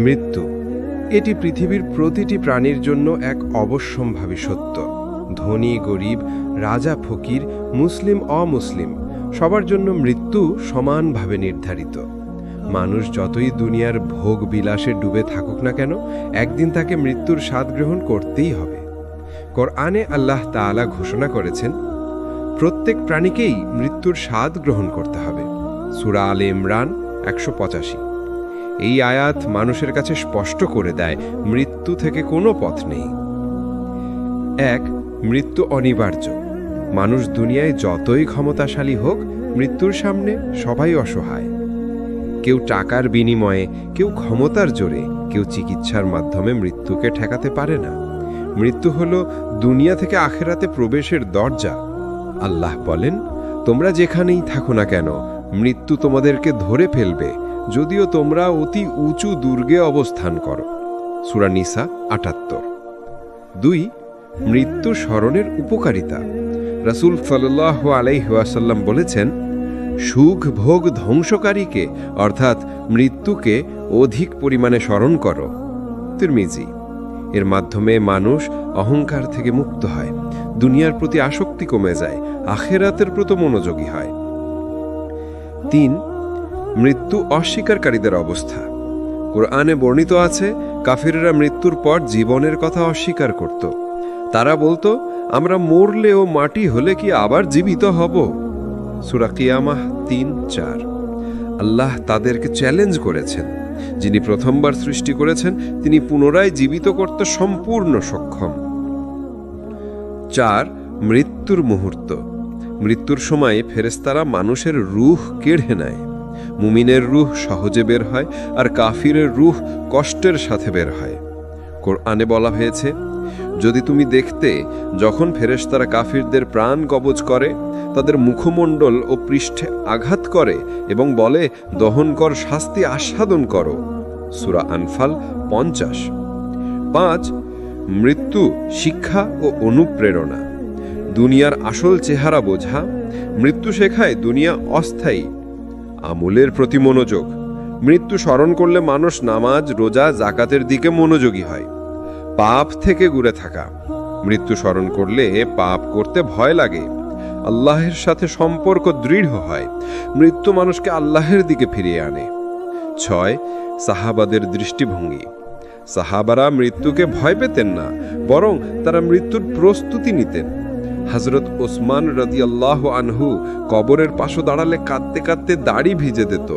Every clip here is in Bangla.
মৃত্যু এটি পৃথিবীর প্রতিটি প্রাণীর জন্য এক অবশ্যম্ভাবী সত্য। ধনী গরিব, রাজা ফকির, মুসলিম অমুসলিম সবার জন্য মৃত্যু সমানভাবে নির্ধারিত। মানুষ যতই দুনিয়ার ভোগ বিলাসে ডুবে থাকুক না কেন, একদিন তাকে মৃত্যুর স্বাদ গ্রহণ করতেই হবে। কোরআনে আল্লাহ তাআলা ঘোষণা করেছেন, প্রত্যেক প্রাণীকেই মৃত্যুর স্বাদ গ্রহণ করতে হবে। সূরা আলে ইমরান 185। এই আয়াত মানুষের কাছে স্পষ্ট করে দেয় মৃত্যু থেকে কোনো পথ নেই। এক, মৃত্যু অনিবার্য। মানুষ দুনিয়ায় যতই ক্ষমতাশালী হোক, মৃত্যুর সামনে সবাই অসহায়। কেউ টাকার বিনিময়ে, কেউ ক্ষমতার জোরে, কেউ চিকিৎসার মাধ্যমে মৃত্যুকে ঠেকাতে পারে না। মৃত্যু হলো দুনিয়া থেকে আখিরাতে প্রবেশের দরজা। আল্লাহ বলেন, তোমরা যেখানেই থাকো না কেন, মৃত্যু তোমাদেরকে ধরে ফেলবে, যদিও তোমরা অতি উঁচু দুর্গে অবস্থান করো। সূরা নিসা ৭৮। ২, মৃত্যু স্মরণের উপকারিতা। রাসূল সাল্লাল্লাহু আলাইহি ওয়াসাল্লাম বলেছেন, সুখ ভোগ ধ্বংসকারীকে অর্থাৎ মৃত্যুকে অধিক পরিমাণে স্মরণ করো। তিরমিজি। এর মাধ্যমে মানুষ অহংকার থেকে মুক্ত হয়, দুনিয়ার প্রতি আসক্তি কমে যায়, আখিরাতের প্রতি মনোযোগী হয়। ৩, মৃত্যু অস্বীকারীদের অবস্থা। কোরআনে বর্ণিত আছে, কাফিররা মৃত্যুর পর জীবনের কথা অস্বীকার করত। তারা বলতো, আমরা মরলে ও মাটি হলে কি আবার জীবিত হব? সূরা কিয়ামাহ ৩-৪। আল্লাহ তাদেরকে চ্যালেঞ্জ করেছেন, যিনি প্রথমবার সৃষ্টি করেছেন তিনি পুনরায় জীবিত করতে সম্পূর্ণ সক্ষম। ৪, মৃত্যুর মুহূর্ত। মৃত্যুর সময় ফেরেশতারা মানুষের রূহ কেড়ে নেয়। মুমিনের রূহ সহজে বের হয়, আর কাফিরের রূহ কষ্টের সাথে বের হয়। কোরআনে বলা হয়েছে, যদি তুমি দেখতে যখন ফেরেশতারা কাফিরদের প্রাণ কবজ করে, তাদের মুখমণ্ডল ও পৃষ্ঠে আঘাত করে এবং বলে, দহনকর শাস্তি আস্বাদন করো। সূরা আনফাল ৫০। ৫, মৃত্যু শিক্ষা ও অনুপ্রেরণা। দুনিয়ার আসল চেহারা বোঝা। মৃত্যু শেখায় দুনিয়া অস্থায়ী। আমলের প্রতি মনোযোগ। মৃত্যু স্মরণ করলে মানুষ নামাজ, রোজা, যাকাতের দিকে মনোযোগী হয়। পাপ থেকে দূরে থাকা। মৃত্যু স্মরণ করলে পাপ করতে ভয় লাগে। আল্লাহের সাথে সম্পর্ক দৃঢ় হয়। মৃত্যু মানুষকে আল্লাহের দিকে ফিরিয়ে আনে। ৬, সাহাবাদের দৃষ্টিভঙ্গি। সাহাবারা মৃত্যুকে ভয় পেতেন না, বরং তারা মৃত্যুর প্রস্তুতি নিতেন। হযরত ওসমান রাদিয়াল্লাহু আনহু কবরের পাশে দাঁড়ালে কাঁদতে কাঁদতে দাড়ি ভিজে দিত,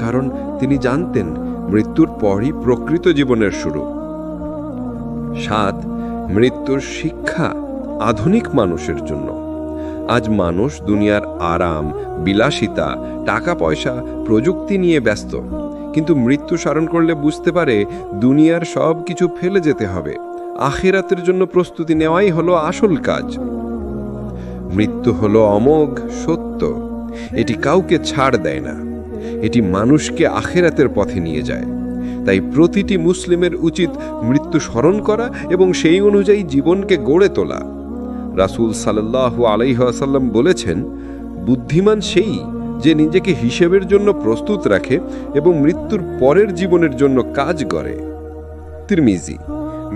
কারণ তিনি জানতেন মৃত্যুর পরই প্রকৃত জীবনের শুরু। ৭, মৃত্যুর শিক্ষা আধুনিক মানুষের জন্য। আজ মানুষ দুনিয়ার আরাম, বিলাসিতা, টাকা পয়সা, প্রযুক্তি নিয়ে ব্যস্ত, কিন্তু মৃত্যু স্মরণ করলে বুঝতে পারে দুনিয়ার সব কিছু ফেলে যেতে হবে। আখিরাতের জন্য প্রস্তুতি নেওয়াই হলো আসল কাজ। মৃত্যু হলো অমোঘ সত্য। এটি কাউকে ছাড় দেয় না, এটি মানুষকে আখিরাতের পথে নিয়ে যায়। তাই প্রতিটি মুসলিমের উচিত মৃত্যু স্মরণ করা এবং সেই অনুযায়ী জীবনকে গড়ে তোলা। রাসূল সাল্লাল্লাহু আলাইহি ওয়াসাল্লাম বলেছেন, বুদ্ধিমান সেই যে নিজেকে হিসেবের জন্য প্রস্তুত রাখে এবং মৃত্যুর পরের জীবনের জন্য কাজ করে। তিরমিজি।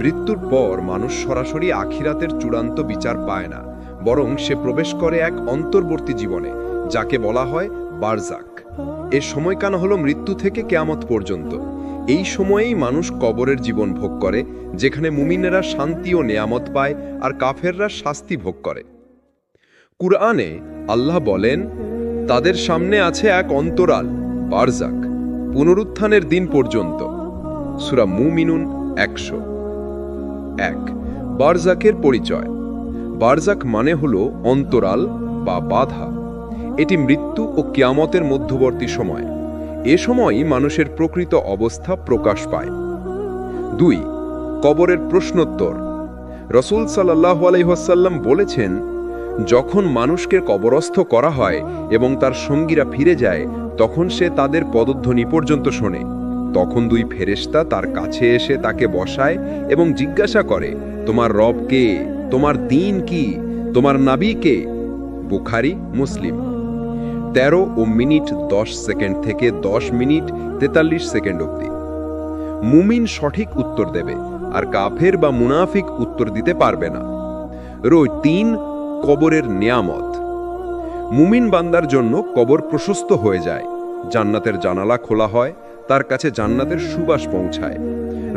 মৃত্যুর পর মানুষ সরাসরি আখিরাতের চূড়ান্ত বিচার পায় না, বরং সে প্রবেশ করে এক অন্তর্বর্তী জীবনে, যাকে বলা হয় বারজাক। এর সময়কাল হলো মৃত্যু থেকে কিয়ামত পর্যন্ত। এই সময়েই মানুষ কবরের জীবন ভোগ করে, যেখানে মুমিনেরা শান্তি ও নেয়ামত পায় আর কাফেররা শাস্তি ভোগ করে। কুরআনে আল্লাহ বলেন, তাদের সামনে আছে এক অন্তরাল, বারজাক, পুনরুত্থানের দিন পর্যন্ত। সূরা মুমিনুন ১০০। ১, বারজাকের পরিচয়। বারজাক মানে হলো অন্তরাল বা বাধা। এটি মৃত্যু ও কিয়ামতের মধ্যবর্তী সময়। এ সময়ই মানুষের প্রকৃত অবস্থা প্রকাশ পায়। ২, কবরের প্রশ্নোত্তর। রাসূল সাল্লাল্লাহু আলাইহি ওয়াসাল্লাম বলেছেন, যখন মানুষকে কবরস্থ করা হয় এবং তার সঙ্গীরা ফিরে যায়, তখন সে তাদের পদধ্বনি পর্যন্ত শোনে। তখন ২ ফেরেশতা তার কাছে এসে তাকে বসায় এবং জিজ্ঞাসা করে, তোমার রব কে? তোমার দ্বীন কি? তোমার নবী কে? বুখারী, মুসলিম। ১৩ মিনিট ১০ সেকেন্ড থেকে ১০ মিনিট ৪৩ সেকেন্ড অবধি। মুমিন সঠিক উত্তর দেবে আর কাফের বা মুনাফিক উত্তর দিতে পারবে না। 3 কবরের নিয়ামত। মুমিন বান্দার জন্য কবর প্রশস্ত হয়ে যায়, জান্নাতের জানালা খোলা হয়, তার কাছে জান্নাতের সুবাস পৌঁছায়।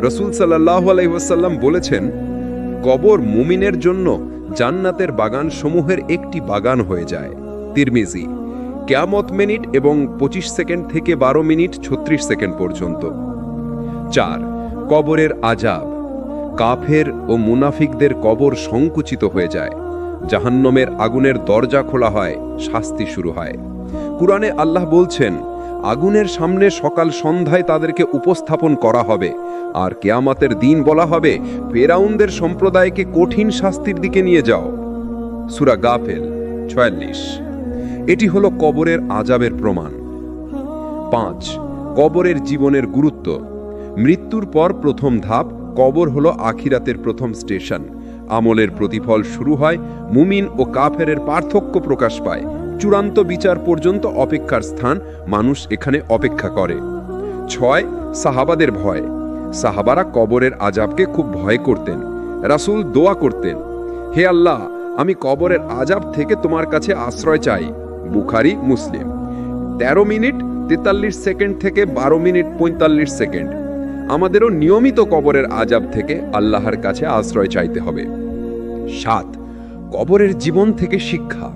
রাসূল সাল্লাল্লাহু আলাইহি ওয়াসাল্লাম বলেছেন, কবর মুমিনের জন্য জান্নাতের বাগান সমূহের একটি বাগান হয়ে যায়। তিরমিজি। কিয়ামত মিনিট এবং 25 সেকেন্ড থেকে 12 মিনিট 36 সেকেন্ড পর্যন্ত। 4 কবরের আযাব। কাফের ও মুনাফিকদের কবর সংকুচিত হয়ে যায়, জাহান্নামের আগুনের দরজা খোলা হয়, শাস্তি শুরু হয়। কুরআনে আল্লাহ বলছেন, আগুনের সামনে সকাল সন্ধ্যায় তাদেরকে উপস্থাপন করা হবে, আর কিয়ামতের দিন বলা হবে, ফেরাউনদের সম্প্রদায়কে কঠিন শাস্তির দিকে নিয়ে যাও। সূরা গাফির 46। এটি হলো কবরের আযাবের প্রমাণ। 5 কবরের জীবনের গুরুত্ব। মৃত্যুর পর প্রথম ধাপ কবর হলো আখিরাতের প্রথম স্টেশন। আমলের প্রতিফল শুরু হয়, মুমিন ও কাফেরের পার্থক্য প্রকাশ পায়, চূড়ান্ত বিচার পর্যন্ত অপেক্ষার স্থান, মানুষ এখানে অপেক্ষা করে। 6 সাহাবাদের ভয়। সাহাবারা কবরের আযাবকে খুব ভয় করতেন। রাসূল দোয়া করতেন, হে আল্লাহ, আমি কবরের আযাব থেকে তোমার কাছে আশ্রয় চাই। বুখারী, মুসলিম। 13 মিনিট 43 সেকেন্ড থেকে 12 মিনিট 45 সেকেন্ড। আমাদেরও নিয়মিত কবরের আযাব থেকে আল্লাহর কাছে আশ্রয় চাইতে হবে। 7 কবরের জীবন থেকে শিক্ষা।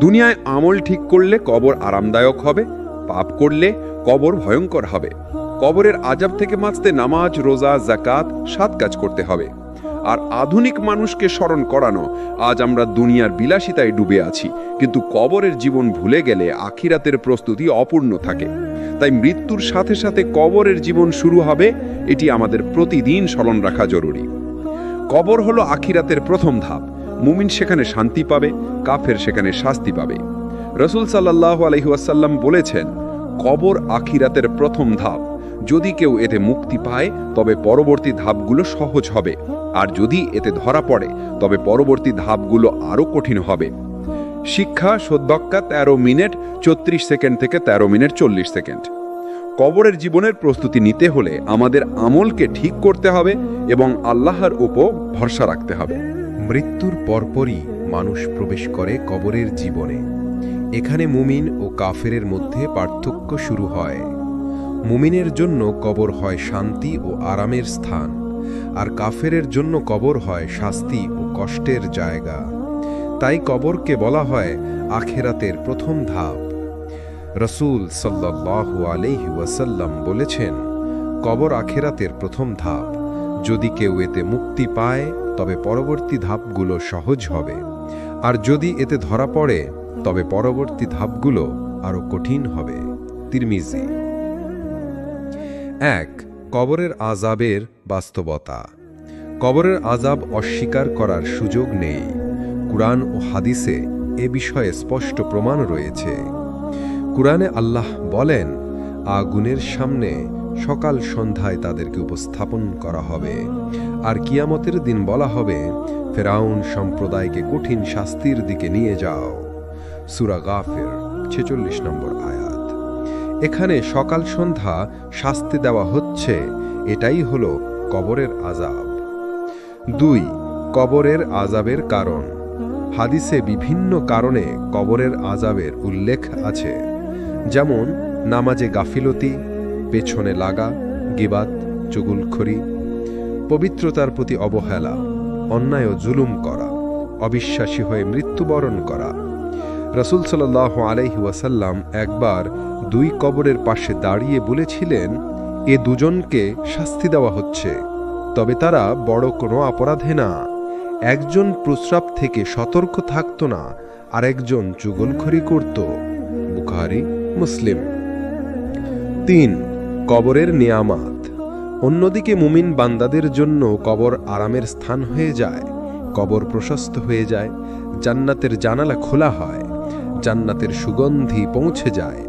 দুনিয়ায় আমল ঠিক করলে কবর আরামদায়ক হবে, পাপ করলে কবর ভয়ঙ্কর হবে। কবরের আযাব থেকে বাঁচতে নামাজ, রোজা, যাকাত 7 কাজ করতে হবে। আর আধুনিক মানুষকে স্মরণ করানো, আজ আমরা দুনিয়ার বিলাসিতায় ডুবে আছি, কিন্তু কবরের জীবন ভুলে গেলে আখিরাতের প্রস্তুতি অপূর্ণ থাকে। তাই মৃত্যুর সাথে সাথে কবরের জীবন শুরু হবে, এটি আমাদের প্রতিদিন স্মরণ রাখা জরুরি। কবর হলো আখিরাতের প্রথম ধাপ। মুমিন সেখানে শান্তি পাবে, কাফের সেখানে শাস্তি পাবে। রাসূল সাল্লাল্লাহু আলাইহি ওয়াসাল্লাম বলেছেন, কবর আখিরাতের প্রথম ধাপ। যদি কেউ এতে মুক্তি পায় তবে পরবর্তী ধাপগুলো সহজ হবে, আর যদি এতে ধরা পড়ে তবে পরবর্তী ধাপগুলো আরো কঠিন হবে। শিক্ষা সদ্যক্কা 13 মিনিট 34 সেকেন্ড থেকে 13 মিনিট 40 সেকেন্ড। কবরের জীবনের প্রস্তুতি নিতে হলে আমাদের আমলকে ঠিক করতে হবে এবং আল্লাহর উপর ভরসা রাখতে হবে। মৃত্যুর পরপরই মানুষ প্রবেশ করে কবরের জীবনে। এখানে মুমিন ও কাফেরের মধ্যে পার্থক্য শুরু হয়। মুমিনের জন্য কবর হয় শান্তি ও আরামের স্থান, আর কাফেরের জন্য কবর হয় শাস্তি ও কষ্টের জায়গা। তাই কবরকে বলা হয় আখিরাতের প্রথম ধাপ। রাসূল সাল্লাল্লাহু আলাইহি ওয়াসাল্লাম বলেছেন, কবর আখিরাতের প্রথম ধাপ। যদি কেউ এতে মুক্তি পায় তবে পরবর্তী ধাপগুলো সহজ হবে, আর যদি এতে ধরা পড়ে তবে পরবর্তী ধাপগুলো আরো কঠিন হবে। তিরমিজি। 1 কবরের আযাবের বাস্তবতা। কবরের আযাব অস্বীকার করার সুযোগ নেই। কুরআন ও হাদিসে এ বিষয়ে স্পষ্ট প্রমাণ রয়েছে। কুরআনে আল্লাহ বলেন, আগুনের সামনে সকাল সন্ধ্যায় তাদেরকে উপস্থাপন করা হবে, আর কিয়ামতের দিন বলা হবে, ফেরাউন সম্প্রদায়কে কঠিন শাস্তির দিকে নিয়ে যাও। সূরা গাফির 46 নম্বর আয়াত। এখানে সকাল সন্ধ্যা শাস্তি দেওয়া হচ্ছে, এটাই হলো কবরের আযাব। 2 কবরের আযাবের কারণ। হাদিসে বিভিন্ন কারণে কবরের আযাবের উল্লেখ আছে, যেমন নামাজে গাফিলতি, পেছনে লাগা, গীবাত, চুগলখড়ি, পবিত্রতার প্রতি অবহেলা, অন্যায় ও জুলুম করা, অবিশ্বাসী হয়ে মৃত্যুবরণ করা। রাসূল সাল্লাল্লাহু আলাইহি ওয়াসাল্লাম একবার 2 কবরের পাশে দাঁড়িয়ে বলেছিলেন, এ দুজনকে শাস্তি দেওয়া হচ্ছে, তবে তারা বড় কোনো অপরাধে না। একজন প্রস্রাব থেকে সতর্ক থাকত না, আর একজন চুগলখড়ি করত। বুখারী, মুসলিম। 3 কবরের নিয়ামত। অন্যদিকে মুমিন বান্দাদের জন্য কবর আরামের স্থান হয়ে যায়, কবর প্রশস্ত হয়ে যায়, জান্নাতের জানালা খোলা হয়, জান্নাতের সুগন্ধি পৌঁছে যায়,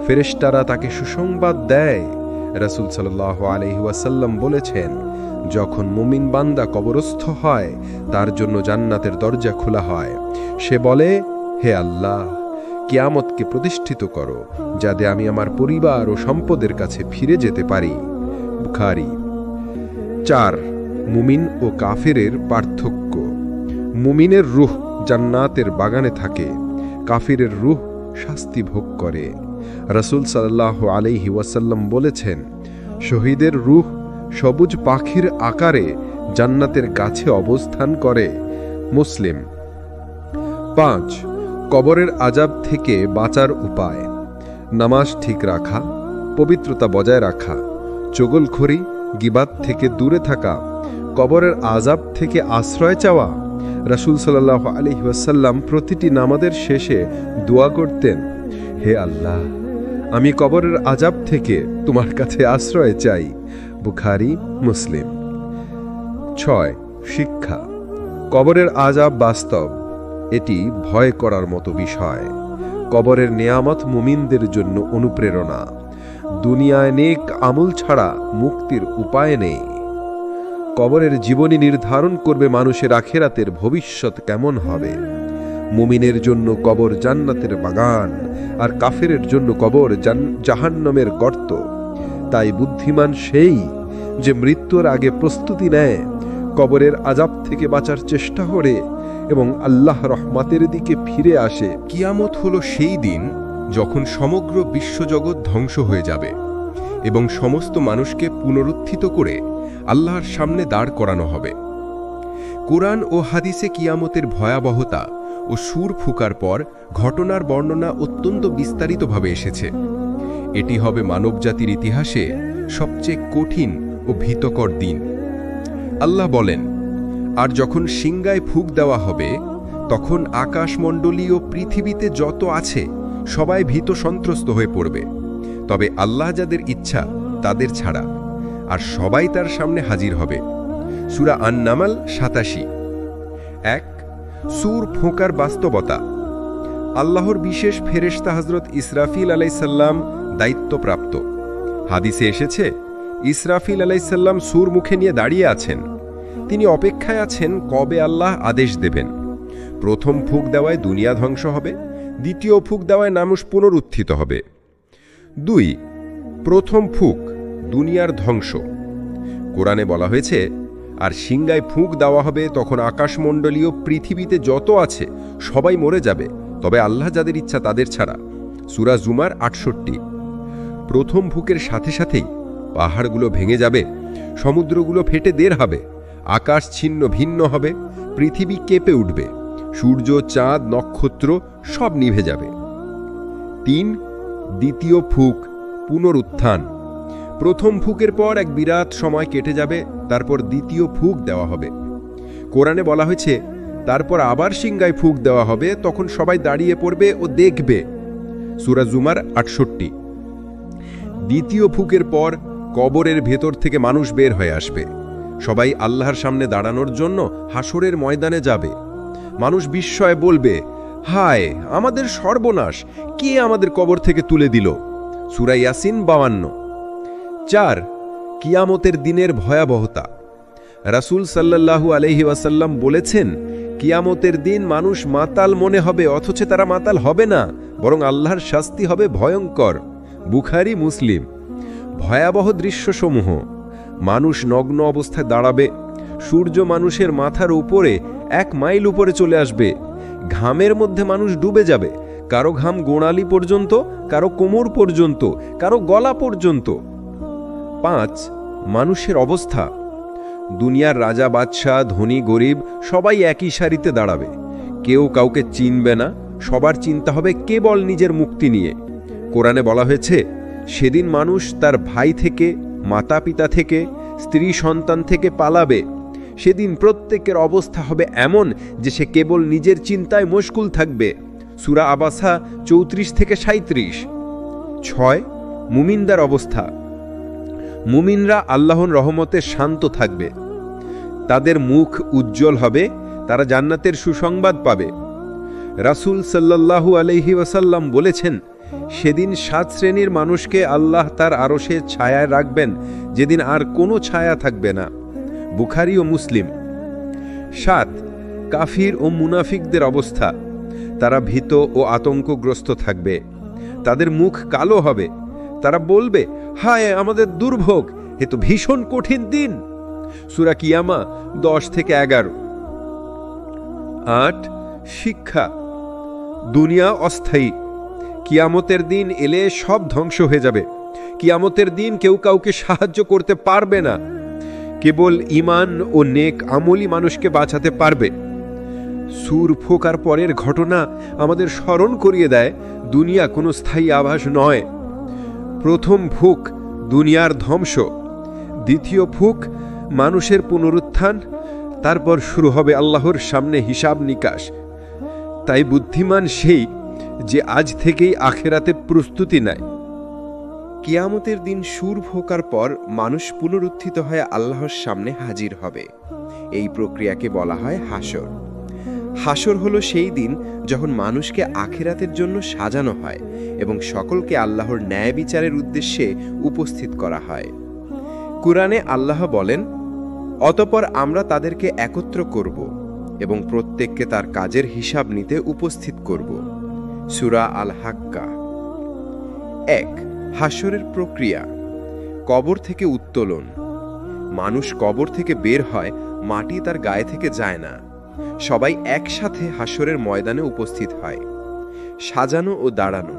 ফেরেশতারা তাকে সুসংবাদ দেয়। রাসূল সাল্লাল্লাহু আলাইহি ওয়াসাল্লাম বলেছেন, যখন মুমিন বান্দা কবরস্থ হয় তার জন্য জান্নাতের দরজা খোলা হয়। সে বলে, হে আল্লাহ, কিয়ামতকে প্রতিষ্ঠিত করো, যাতে আমি আমার পরিবার ও সম্পদের কাছে ফিরে যেতে পারি। বুখারী। 4. মুমিন ও কাফেরের পার্থক্য। মুমিনের রূহ জান্নাতের বাগানে থাকে, কাফিরের রূহ শাস্তি ভোগ করে। রাসূল সাল্লাল্লাহু আলাইহি ওয়াসাল্লাম বলেছেন, শহীদের রূহ সবুজ পাখির আকারে জান্নাতের গাছে অবস্থান করে। মুসলিম। 5. কবরের আযাব থেকে বাঁচার উপায়। নামাজ ঠিক রাখা, পবিত্রতা বজায় রাখা, চগলখড়ি গীবাত থেকে দূরে থাকা, কবরের আযাব থেকে আশ্রয় চাওয়া। রাসূল সাল্লাল্লাহু আলাইহি ওয়াসাল্লাম প্রতিটি নামাজের শেষে দোয়া করতেন, হে আল্লাহ, আমি কবরের আযাব থেকে তোমার কাছে আশ্রয় চাই। বুখারী, মুসলিম। 6. শিক্ষা। কবরের আযাব বাস্তব, এটি ভয় করার মতো বিষয়। কবরের নেয়ামত মুমিনদের জন্য অনুপ্রেরণা। দুনিয়ায় নেক আমল ছাড়া মুক্তির উপায় নেই। কবরের জীবনী নির্ধারণ করবে মানুষের আখিরাতের ভবিষ্যৎ কেমন হবে। মুমিনের জন্য কবর জান্নাতের বাগান, আর কাফেরের জন্য কবর জাহান্নামের গর্ত। তাই বুদ্ধিমান সেই যে মৃত্যুর আগে প্রস্তুতি নেয়, কবরের আযাব থেকে বাঁচার চেষ্টা করে এবং আল্লাহ রহমতের দিকে ফিরে আসে। কিয়ামত হলো সেই দিন যখন সমগ্র বিশ্বজগৎ ধ্বংস হয়ে যাবে এবং সমস্ত মানুষকে পুনরুত্থিত করে আল্লাহর সামনে দাঁড় করানো হবে। কোরআন ও হাদিসে কিয়ামতের ভয়াবহতা ও সুর ফুঁকার পর ঘটনার বর্ণনা অত্যন্ত বিস্তারিতভাবে এসেছে। এটি হবে মানবজাতির ইতিহাসে সবচেয়ে কঠিন ও ভীতকর দিন। আল্লাহ বলেন, আর যখন সিংগায় ফুঁক দেওয়া হবে, তখন আকাশমণ্ডলী ও পৃথিবীতে যত আছে সবাই ভীত সন্ত্রস্ত হয়ে পড়বে, তবে আল্লাহ যাদের ইচ্ছা তাদের ছাড়া, আর সবাই তার সামনে হাজির হবে। সূরা আন-নামাল ৮৭। 1. সূর ফোঁকার বাস্তবতা। আল্লাহর বিশেষ ফেরেশতা হযরত ইসরাফিল আলাইহিসসালাম দায়িত্বপ্রাপ্ত। হাদিসে এসেছে, ইসরাফিল আলাইহিসসালাম সূর মুখে নিয়ে দাঁড়িয়ে আছেন। তিনি অপেক্ষায় আছেন কবে আল্লাহ আদেশ দেবেন। প্রথম ফুঁক দেওয়ায় দুনিয়া ধ্বংস হবে, দ্বিতীয় ফুঁক দেওয়ায় মানুষ পুনরুত্থিত হবে। 2. প্রথম ফুঁক দুনিয়ার ধ্বংস। কোরআনে বলা হয়েছে, আর সিংগায় ফুঁক দেওয়া হবে, তখন আকাশমণ্ডলীয় পৃথিবীতে যত আছে সবাই মরে যাবে, তবে আল্লাহ যাদের ইচ্ছা তাদের ছাড়া। সূরা জুমার ৬৮। প্রথম ফুঁকের সাথে সাথেই পাহাড়গুলো ভেঙে যাবে, সমুদ্রগুলো ফেটে দের হবে, আকাশ ছিন্ন ভিন্ন হবে, পৃথিবী কেঁপে উঠবে, সূর্য চাঁদ নক্ষত্র সব নিভে যাবে। 3. দ্বিতীয় ফুঁক পুনরুত্থান। প্রথম ফুঁকের পর এক বিরাট সময় কেটে যাবে, তারপর দ্বিতীয় ফুঁক দেওয়া হবে। কোরআনে বলা হয়েছে, তারপর আবার সিংগায় ফুঁক দেওয়া হবে, তখন সবাই দাঁড়িয়ে পড়বে ও দেখবে। সূরা জুমার ৬৮। দ্বিতীয় ফুঁকের পর কবরের ভেতর থেকে মানুষ বের হয়ে আসবে। সবাই আল্লাহর সামনে দাঁড়ানোর জন্য হাসরের ময়দানে যাবে। মানুষ বিস্ময়ে বলবে, হায় আমাদের সর্বনাশ, কে আমাদের কবর থেকে তুলে দিল। সূরা ইয়াসিন ৫২। 4. কিয়ামতের দিনের ভয়াবহতা। রাসূল সাল্লাল্লাহু আলাইহি ওয়াসাল্লাম বলেছেন, কিয়ামতের দিন মানুষ মাতাল মনে হবে, অথচ তারা মাতাল হবে না, বরং আল্লাহর শাস্তি হবে ভয়ঙ্কর। বুখারী, মুসলিম। ভয়াবহ দৃশ্যসমূহ। মানুষ নগ্ন অবস্থায় দাঁড়াবে, সূর্য মানুষের মাথার উপরে 1 মাইল উপরে চলে আসবে, ঘামের মধ্যে মানুষ ডুবে যাবে, কারো ঘাম গোড়ালি পর্যন্ত, কারো কোমর পর্যন্ত, কারো গলা পর্যন্ত। 5. মানুষের অবস্থা। দুনিয়ার রাজা বাদশাহ ধনী গরিব সবাই একই সারিতে দাঁড়াবে, কেউ কাউকে চিনবে না, সবার চিন্তা হবে কেবল নিজের মুক্তি নিয়ে। কোরআনে বলা হয়েছে, সেদিন মানুষ তার ভাই থেকে, মাতা পিতা থেকে, স্ত্রী সন্তান থেকে পালাবে। সেদিন প্রত্যেকের অবস্থা হবে এমন যে সে কেবল নিজের চিন্তায় মশগুল থাকবে। সূরা আবাসা ৩৪ থেকে ৩৭। 6. মুমিনদের অবস্থা। মুমিনরা আল্লাহর রহমতে শান্ত থাকবে, তাদের মুখ উজ্জ্বল হবে, তারা জান্নাতের সুসংবাদ পাবে। রাসূল সাল্লাল্লাহু আলাইহি ওয়াসাল্লাম বলেছেন, সেদিন 7 শ্রেণীর মানুষকে আল্লাহ তার আরশের ছায়ায় রাখবেন, যেদিন আর কোনো ছায়া থাকবে না। বুখারী ও মুসলিম। 7. কাফির ও মুনাফিকদের অবস্থা। তারা ভীত ও আতঙ্কগ্রস্ত থাকবে, তাদের মুখ কালো হবে, তারা বলবে, হায় আমাদের দুর্ভোগ, এ তো ভীষণ কঠিন দিন। সূরা কিয়ামা 10 থেকে 11। 8 শিক্ষা। দুনিয়া অস্থায়ী। কিয়ামতের দিন এলে সব ধ্বংস হয়ে যাবে। কিয়ামতের দিন কেউ কাউকে সাহায্য করতে পারবে না। কেবল ঈমান ও নেক আমলি মানুষকে বাঁচাতে পারবে। সূর ফোকার পরের ঘটনা আমাদের স্মরণ করিয়ে দেয় দুনিয়া কোনো স্থায়ী আবাস নয়। প্রথম ফুক দুনিয়ার ধ্বংস, দ্বিতীয় ফুক মানুষের পুনরুত্থান, তারপর শুরু হবে আল্লাহর সামনে হিসাব নিকাশ। তাই বুদ্ধিমান সেই যে আজ থেকেই আখেরাতে প্রস্তুতি নেয়। কিয়ামতের দিন সুর ফোকার পর মানুষ পুনরুত্থিত হয়ে আল্লাহর সামনে হাজির হবে। এই প্রক্রিয়াকে বলা হয় হাসর। হাসর হলো সেই দিন যখন মানুষকে আখিরাতের জন্য সাজানো হয় এবং সকলকে আল্লাহর ন্যায় বিচারের উদ্দেশ্যে উপস্থিত করা হয়। কুরআনে আল্লাহ বলেন, অতঃপর আমরা তাদেরকে একত্র করব এবং প্রত্যেককে তার কাজের হিসাব নিতে উপস্থিত করব। সূরা আল হাক্কা। 1 হাসরের প্রক্রিয়া। কবর থেকে উত্তোলন। মানুষ কবর থেকে বের হয়, মাটি তার গায়ে থেকে যায় না। সবাই একসাথে হাসরের ময়দানে উপস্থিত হয়। সাজানো ও দাঁড়ানো।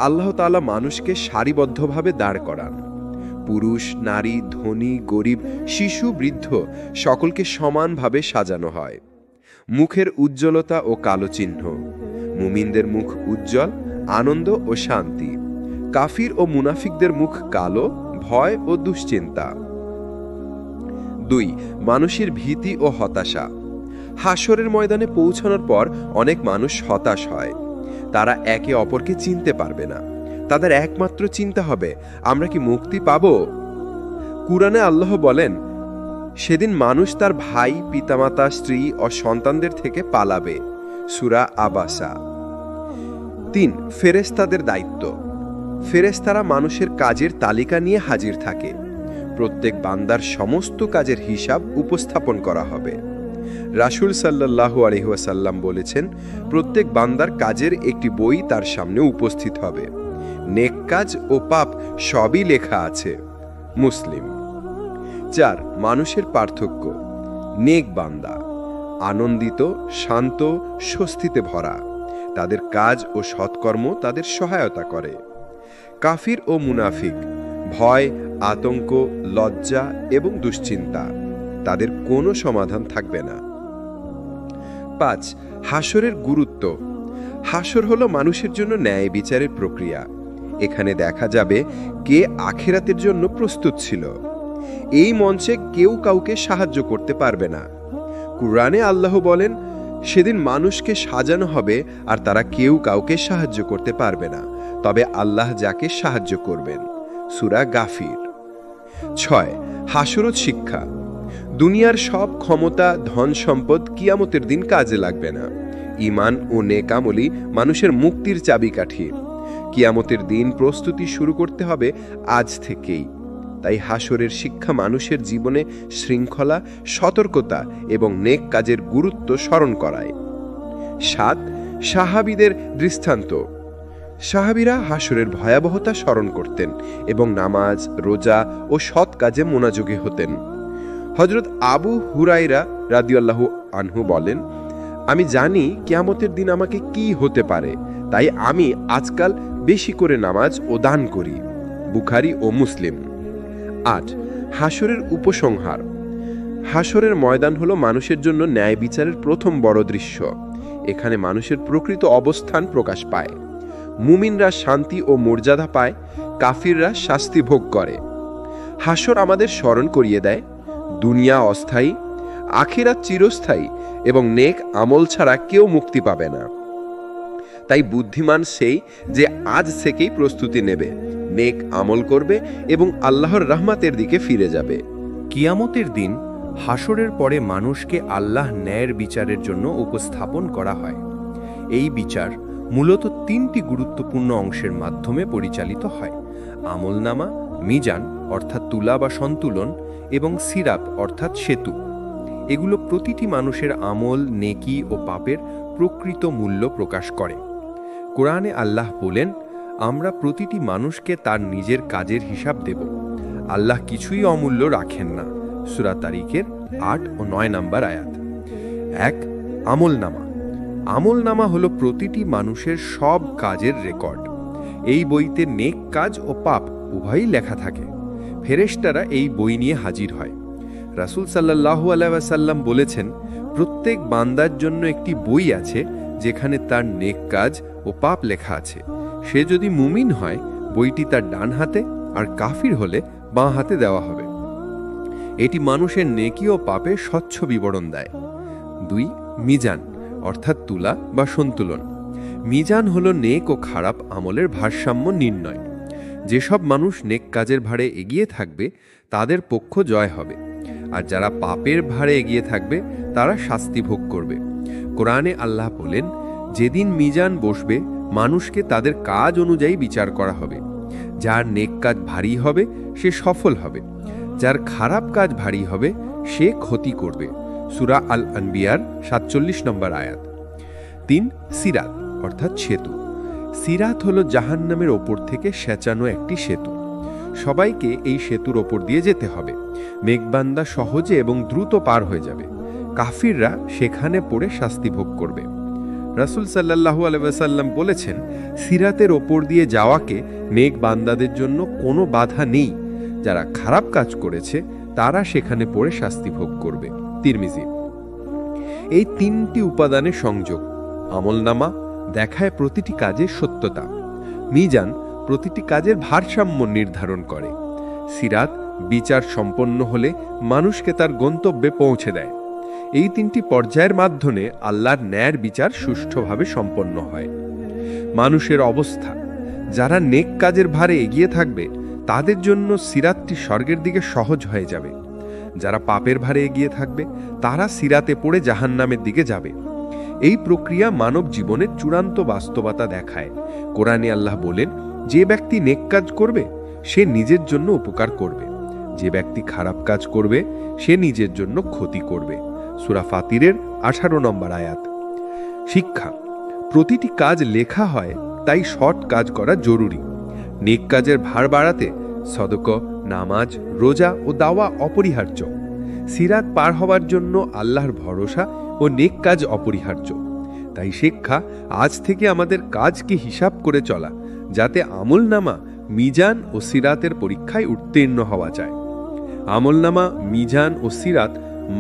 আল্লাহ তাআলা মানুষকে সারিবদ্ধভাবে দাঁড় করান। পুরুষ, নারী, ধনী, গরিব, শিশু, বৃদ্ধ সকলকে সমানভাবে সাজানো হয়। মুখের উজ্জ্বলতা ও কালো চিহ্ন। মুমিনদের মুখ উজ্জ্বল, আনন্দ ও শান্তি। কাফির ও মুনাফিকদের মুখ কালো, ভয় ও দুশ্চিন্তা। 2 মানুষের ভীতি ও হতাশা। হাসরের ময়দানে পৌঁছানোর পর অনেক মানুষ হতাশ হয়। তারা একে অপরকে চিনতে পারবে না। তাদের একমাত্র চিন্তা হবে, আমরা কি মুক্তি পাব? কুরআনে আল্লাহ বলেন, সেদিন মানুষ তার ভাই, পিতামাতা, স্ত্রী ও সন্তানদের থেকে পালাবে। সূরা আবাসা। 3 ফেরেশতাদের দায়িত্ব। ফেরেশতারা মানুষের কাজের তালিকা নিয়ে হাজির থাকে। প্রত্যেক বান্দার সমস্ত কাজের হিসাব উপস্থাপন করা হবে। রাসূল সাল্লাল্লাহু আলাইহি ওয়াসাল্লাম বলেছেন, প্রত্যেক বান্দার কাজের একটি বই তার সামনে উপস্থিত হবে। নেক কাজ ও পাপ সবই লেখা আছে। মুসলিম। 4 মানুষের পার্থক্য। নেক বান্দা আনন্দিত, শান্ত, স্বস্তিতে ভরা। তাদের কাজ ও সৎকর্ম তাদের সহায়তা করে। কাফির ও মুনাফিক ভয়, আতঙ্ক, লজ্জা এবং দুশ্চিন্তা। তাদের কোনো সমাধান থাকবে না। 5 হাসরের গুরুত্ব। হাসর হলো মানুষের জন্য ন্যায় বিচারের প্রক্রিয়া। এখানে দেখা যাবে কে আখিরাতের জন্য প্রস্তুত ছিল। এই মঞ্চে কেউ কাউকে সাহায্য করতে পারবে না। কুরআনে আল্লাহ বলেন, সেদিন মানুষকে সাজানো হবে আর তারা কেউ কাউকে সাহায্য করতে পারবে না, তবে আল্লাহ যাকে সাহায্য করবেন। সূরা গাফির। 6 হাসরত শিক্ষা। দুনিয়ার সব ক্ষমতা, ধন সম্পদ কিয়ামতের দিন কাজে লাগবে না। ঈমান ও নেক আমলি মানুষের মুক্তির চাবিকাঠি। কিয়ামতের দিন প্রস্তুতি শুরু করতে হবে আজ থেকেই। তাই হাসরের শিক্ষা মানুষের জীবনে শৃঙ্খলা, সতর্কতা এবং নেক কাজের গুরুত্ব স্মরণ করায়। 7 সাহাবীদের দৃষ্টান্ত। সাহাবীরা হাসরের ভয়াবহতা স্মরণ করতেন এবং নামাজ, রোজা ও সৎ কাজে মনোযোগী হতেন। হযরত আবু হুরায়রা রাদিয়াল্লাহু আনহু বলেন, আমি জানি কিয়ামতের দিন আমাকে কি হতে পারে, তাই আমি আজকাল বেশি করে নামাজ ও দান করি। বুখারী ও মুসলিম। 8 হাসরের উপসংহার। হাসরের ময়দান হলো মানুষের জন্য ন্যায় বিচারের প্রথম বড় দৃশ্য। এখানে মানুষের প্রকৃত অবস্থান প্রকাশ পায়। মুমিনরা শান্তি ও মর্যাদা পায়, কাফিররা শাস্তি ভোগ করে। হাসর আমাদের স্মরণ করিয়ে দেয়, দুনিয়া অস্থায়ী, আখিরাত চিরস্থায়ী এবং নেক আমল ছাড়া কেউ মুক্তি পাবে না। তাই বুদ্ধিমান সেই যে আজ থেকেই প্রস্তুতি নেবে, নেক আমল করবে এবং আল্লাহর রহমতের দিকে ফিরে যাবে। কিয়ামতের দিন হাসরের পরে মানুষকে আল্লাহ ন্যায়ের বিচারের জন্য উপস্থাপন করা হয়। এই বিচার মূলত 3টি গুরুত্বপূর্ণ অংশের মাধ্যমে পরিচালিত হয়: আমলনামা, মিজান অর্থাৎ তুলা বা সন্তুলন এবং সিরাত অর্থাৎ সেতু। এগুলো প্রতিটি মানুষের আমল, নেকি ও পাপের প্রকৃত মূল্য প্রকাশ করে। কোরআনে আল্লাহ বলেন, আমরা প্রতিটি মানুষকে তার নিজের কাজের হিসাব দেব। আল্লাহ কিছুই অমূল্য রাখেন না। সূরা তারিখের 8 ও 9 নম্বর আয়াত। 1. আমলনামা। আমলনামা হলো প্রতিটি মানুষের সব কাজের রেকর্ড। এই বইতে নেক কাজ ও পাপ উভয়ই লেখা থাকে। ফেরেশতারা এই বই নিয়ে হাজির হয়। রাসূল সাল্লাল্লাহু আলাইহি ওয়াসাল্লাম বলেছেন, প্রত্যেক বান্দার জন্য একটি বই আছে যেখানে তার নেক কাজ ও পাপ লেখা আছে। সে যদি মুমিন হয় বইটি তার ডান হাতে, আর কাফির হলে বাঁ হাতে দেওয়া হবে। এটি মানুষের নেকি ও পাপের স্বচ্ছ বিবরণ দেয়। 2. মিজান অর্থাৎ তুলা বা সন্তুলন। মিজান হলো নেক ও খারাপ আমলের ভারসাম্য নির্ণয়। যেসব মানুষ নেক কাজের ভারে এগিয়ে থাকবে তাদের পক্ষ জয় হবে, আর যারা পাপের ভারে এগিয়ে থাকবে তারা শাস্তি ভোগ করবে। কোরআনে আল্লাহ বলেন, যেদিন মিজান বসবে মানুষকে তাদের কাজ অনুযায়ী বিচার করা হবে। যার নেক কাজ ভারী হবে সে সফল হবে, যার খারাপ কাজ ভারী হবে সে ক্ষতি করবে। সূরা আল আনবিয়ার 47 নম্বর আয়াত। 3. সিরাত অর্থাৎ সেতু। সিরাত হলো জাহান্নামের ওপর থেকে সেঁচানো একটি সেতু। সবাইকে এই সেতুর ওপর দিয়ে যেতে হবে। নেকবান্দা সহজে এবং দ্রুত পার হয়ে যাবে, কাফিররা সেখানে পড়ে শাস্তি ভোগ করবে। রাসূল সাল্লাল্লাহু আলাইহি ওয়াসাল্লাম বলেছেন, সিরাতের ওপর দিয়ে যাওয়াকে নেক বান্দাদের জন্য কোনো বাধা নেই। যারা খারাপ কাজ করেছে তারা সেখানে পড়ে শাস্তি ভোগ করবে। তিরমিজি। এই 3টি উপাদানের সংযোগ। আমলনামা দেখায় প্রতিটি কাজের সত্যতা। মিজান প্রতিটি কাজের ভারসাম্য নির্ধারণ করে। সিরাত বিচার সম্পন্ন হলে মানুষকে তার গন্তব্যে পৌঁছে দেয়। এই 3টি পর্যায়ের মাধ্যমে আল্লাহর ন্যায়ের বিচার সুষ্ঠুভাবে সম্পন্ন হয়। মানুষের অবস্থা। যারা নেক কাজের ভারে এগিয়ে থাকবে তাদের জন্য সিরাতটি স্বর্গের দিকে সহজ হয়ে যাবে। যারা পাপের ভারে এগিয়ে থাকবে তারা সিরাতে পড়ে জাহান্নামের দিকে যাবে। এই প্রক্রিয়া মানব জীবনের চূড়ান্ত বাস্তবতা দেখায়। কোরআনে আল্লাহ বলেন, যে ব্যক্তি নেক কাজ করবে সে নিজের জন্য উপকার করবে, যে ব্যক্তি খারাপ কাজ করবে সে নিজের জন্য ক্ষতি করবে। সূরা ফাতিরের 18 নম্বর আয়াত। শিক্ষা। প্রতিটি কাজ লেখা হয়, তাই সৎ কাজ করা জরুরি। নেক কাজের ভার বাড়াতে সদকা, নামাজ, রোজা ও দাওয়া অপরিহার্য। সিরাত পার হওয়ার জন্য আল্লাহর ভরসা ও নেক কাজ অপরিহার্য। তাই শিক্ষা, আজ থেকে আমাদের কাজকে হিসাব করে চলা, যাতে আমলনামা, মিজান ও সিরাতের পরীক্ষায় উত্তীর্ণ হওয়া যায়। আমলনামা, মিজান ও সিরাত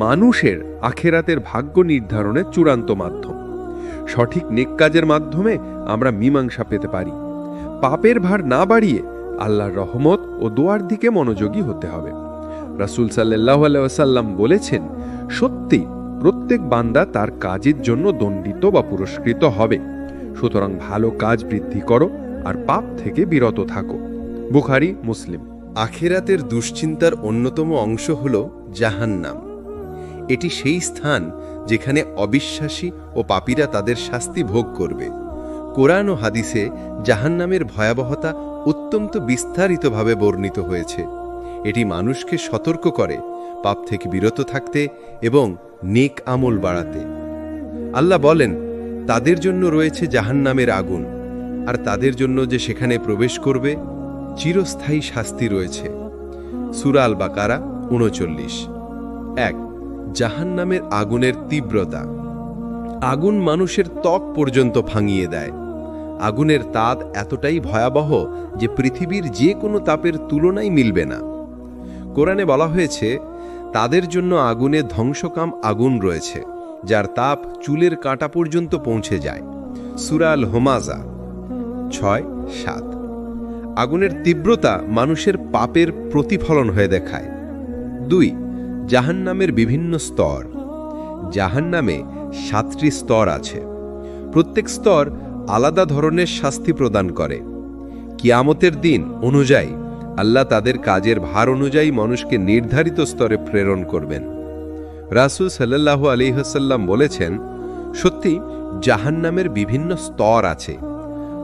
মানুষের আখেরাতের ভাগ্য নির্ধারণের চূড়ান্ত মাধ্যম। সঠিক নেক কাজের মাধ্যমে আমরা মীমাংসা পেতে পারি। পাপের ভার না বাড়িয়ে আল্লাহর রহমত ও দোয়ার দিকে মনোযোগী হতে হবে। রাসূল সাল্লাল্লাহু আলাইহি ওয়াসাল্লাম বলেছেন, সত্যি প্রত্যেক বান্দা তার কাজের জন্য দণ্ডিত বা পুরস্কৃত হবে। সুতরাং ভালো কাজ বৃদ্ধি করো আর পাপ থেকে বিরত থাকো। বুখারী, মুসলিম। আখিরাতের দুশ্চিন্তার অন্যতম অংশ হল জাহান্নাম। এটি সেই স্থান যেখানে অবিশ্বাসী ও পাপীরা তাদের শাস্তি ভোগ করবে। কোরআন ও হাদিসে জাহান্নামের ভয়াবহতা অত্যন্ত বিস্তারিতভাবে বর্ণিত হয়েছে। এটি মানুষকে সতর্ক করে পাপ থেকে বিরত থাকতে এবং নেক আমল বাড়াতে। আল্লাহ বলেন, তাদের জন্য রয়েছে জাহান্নামের আগুন, আর তাদের জন্য যে সেখানে প্রবেশ করবে চিরস্থায়ী শাস্তি রয়েছে। সূরা আল বাকারা 39। 1. জাহান্নামের আগুনের তীব্রতা। আগুন মানুষের ত্বক পর্যন্ত ভাঙিয়ে দেয়। আগুনের তাপ এতটাই ভয়াবহ যে পৃথিবীর যে কোনো তাপের তুলনায় মিলবে না। কোরআনে বলা হয়েছে, তাদের জন্য আগুনে ধ্বংসকাম আগুন রয়েছে, যার তাপ চুলের কাঁটা পর্যন্ত পৌঁছে যায়। সূরা আল হোমাজা 6-7। আগুনের তীব্রতা মানুষের পাপের প্রতিফলন হয়ে দেখায়। 2. জাহান্নামের বিভিন্ন স্তর। জাহান্নামে 7টি স্তর আছে। প্রত্যেক স্তর আলাদা ধরনের শাস্তি প্রদান করে। কিয়ামতের দিন অনুযায়ী আল্লাহ তাদের কাজের ভার অনুযায়ী মানুষকে নির্ধারিত স্তরে প্রেরণ করবেন। রাসূল সাল্লাল্লাহু আলাইহি ওয়াসাল্লাম বলেছেন, সত্যি জাহান্নামের বিভিন্ন স্তর আছে।